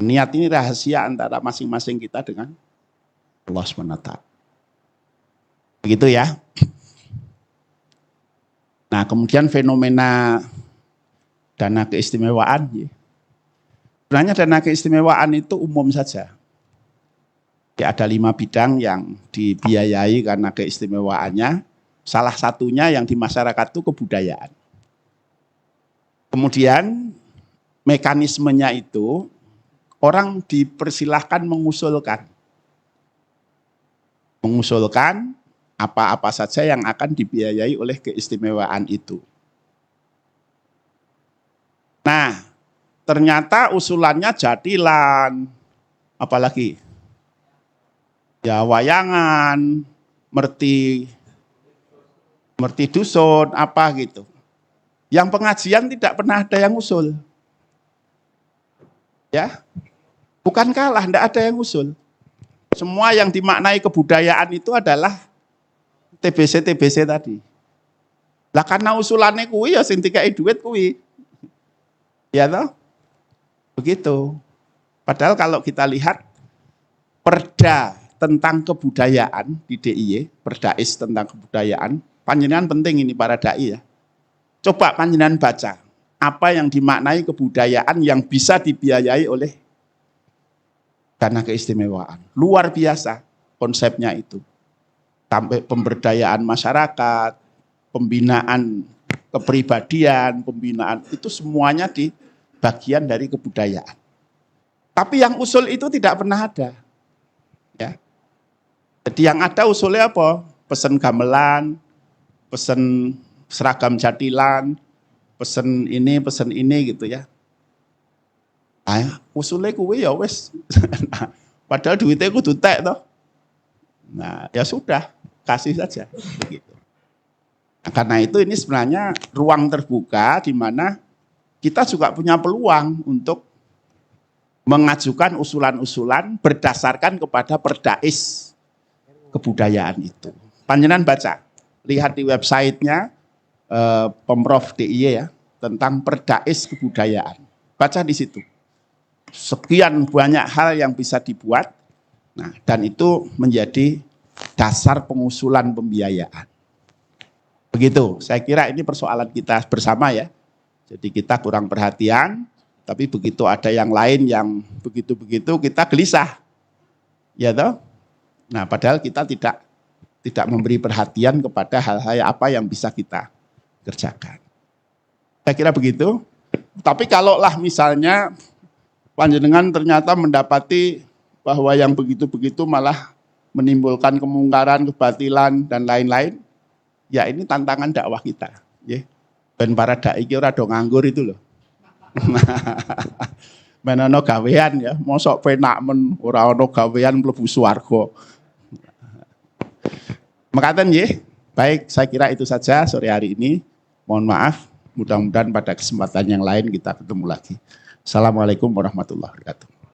Niat ini rahasia antara masing-masing kita dengan Allah SWT. Begitu ya. Nah, kemudian fenomena dana keistimewaan. Ya. Sebenarnya dana keistimewaan itu umum saja. Ya, ada 5 bidang yang dibiayai karena keistimewaannya. Salah satunya yang di masyarakat itu kebudayaan. Kemudian mekanismenya itu orang dipersilahkan mengusulkan apa-apa saja yang akan dibiayai oleh keistimewaan itu. Nah, ternyata usulannya jadilan, apalagi ya wayangan, merti dusun, apa gitu. Yang pengajian tidak pernah ada yang usul. Ya, bukan kalah, tidak ada yang usul. Semua yang dimaknai kebudayaan itu adalah TBC tadi. Lah karena usulannya kuwi ya sing dikai duit kuwi. Ya toh? Begitu. Padahal kalau kita lihat perda tentang kebudayaan di DIY, Perdais tentang kebudayaan, panjenengan penting ini para dai ya. Coba panjenengan baca apa yang dimaknai kebudayaan yang bisa dibiayai oleh dana keistimewaan. Luar biasa konsepnya itu. Sampai pemberdayaan masyarakat, pembinaan kepribadian, pembinaan, itu semuanya di bagian dari kebudayaan. Tapi yang usul itu tidak pernah ada. Ya. Jadi yang ada usulnya apa? Pesen gamelan, pesen seragam jadilan, pesen ini gitu ya. Nah, usulnya kuwi ya wis. Padahal duitnya kudu tek toh. Nah, ya sudah, kasih saja begitu. Nah, karena itu ini sebenarnya ruang terbuka di mana kita juga punya peluang untuk mengajukan usulan-usulan berdasarkan kepada perdais kebudayaan itu. Panjenengan baca, lihat di websitenya Pemprov DIY ya, tentang perdais kebudayaan. Baca di situ. Sekian banyak hal yang bisa dibuat, nah, dan itu menjadi dasar pengusulan pembiayaan. Begitu, saya kira ini persoalan kita bersama ya. Jadi kita kurang perhatian, tapi begitu ada yang lain yang begitu-begitu kita gelisah. Ya toh? Nah, padahal kita tidak memberi perhatian kepada hal-hal apa yang bisa kita kerjakan. Saya kira begitu. Tapi kalaulah misalnya panjenengan ternyata mendapati bahwa yang begitu-begitu malah menimbulkan kemungkaran, kebatilan, dan lain-lain, ya ini tantangan dakwah kita. Ya. Dan para dai ora do nganggur itu loh. Menono gawean ya, mosok penak men ora ono gawean mlebu swarga. Mekaten nggih. Baik, saya kira itu saja sore hari ini. Mohon maaf, mudah-mudahan pada kesempatan yang lain kita ketemu lagi. Assalamualaikum warahmatullahi wabarakatuh.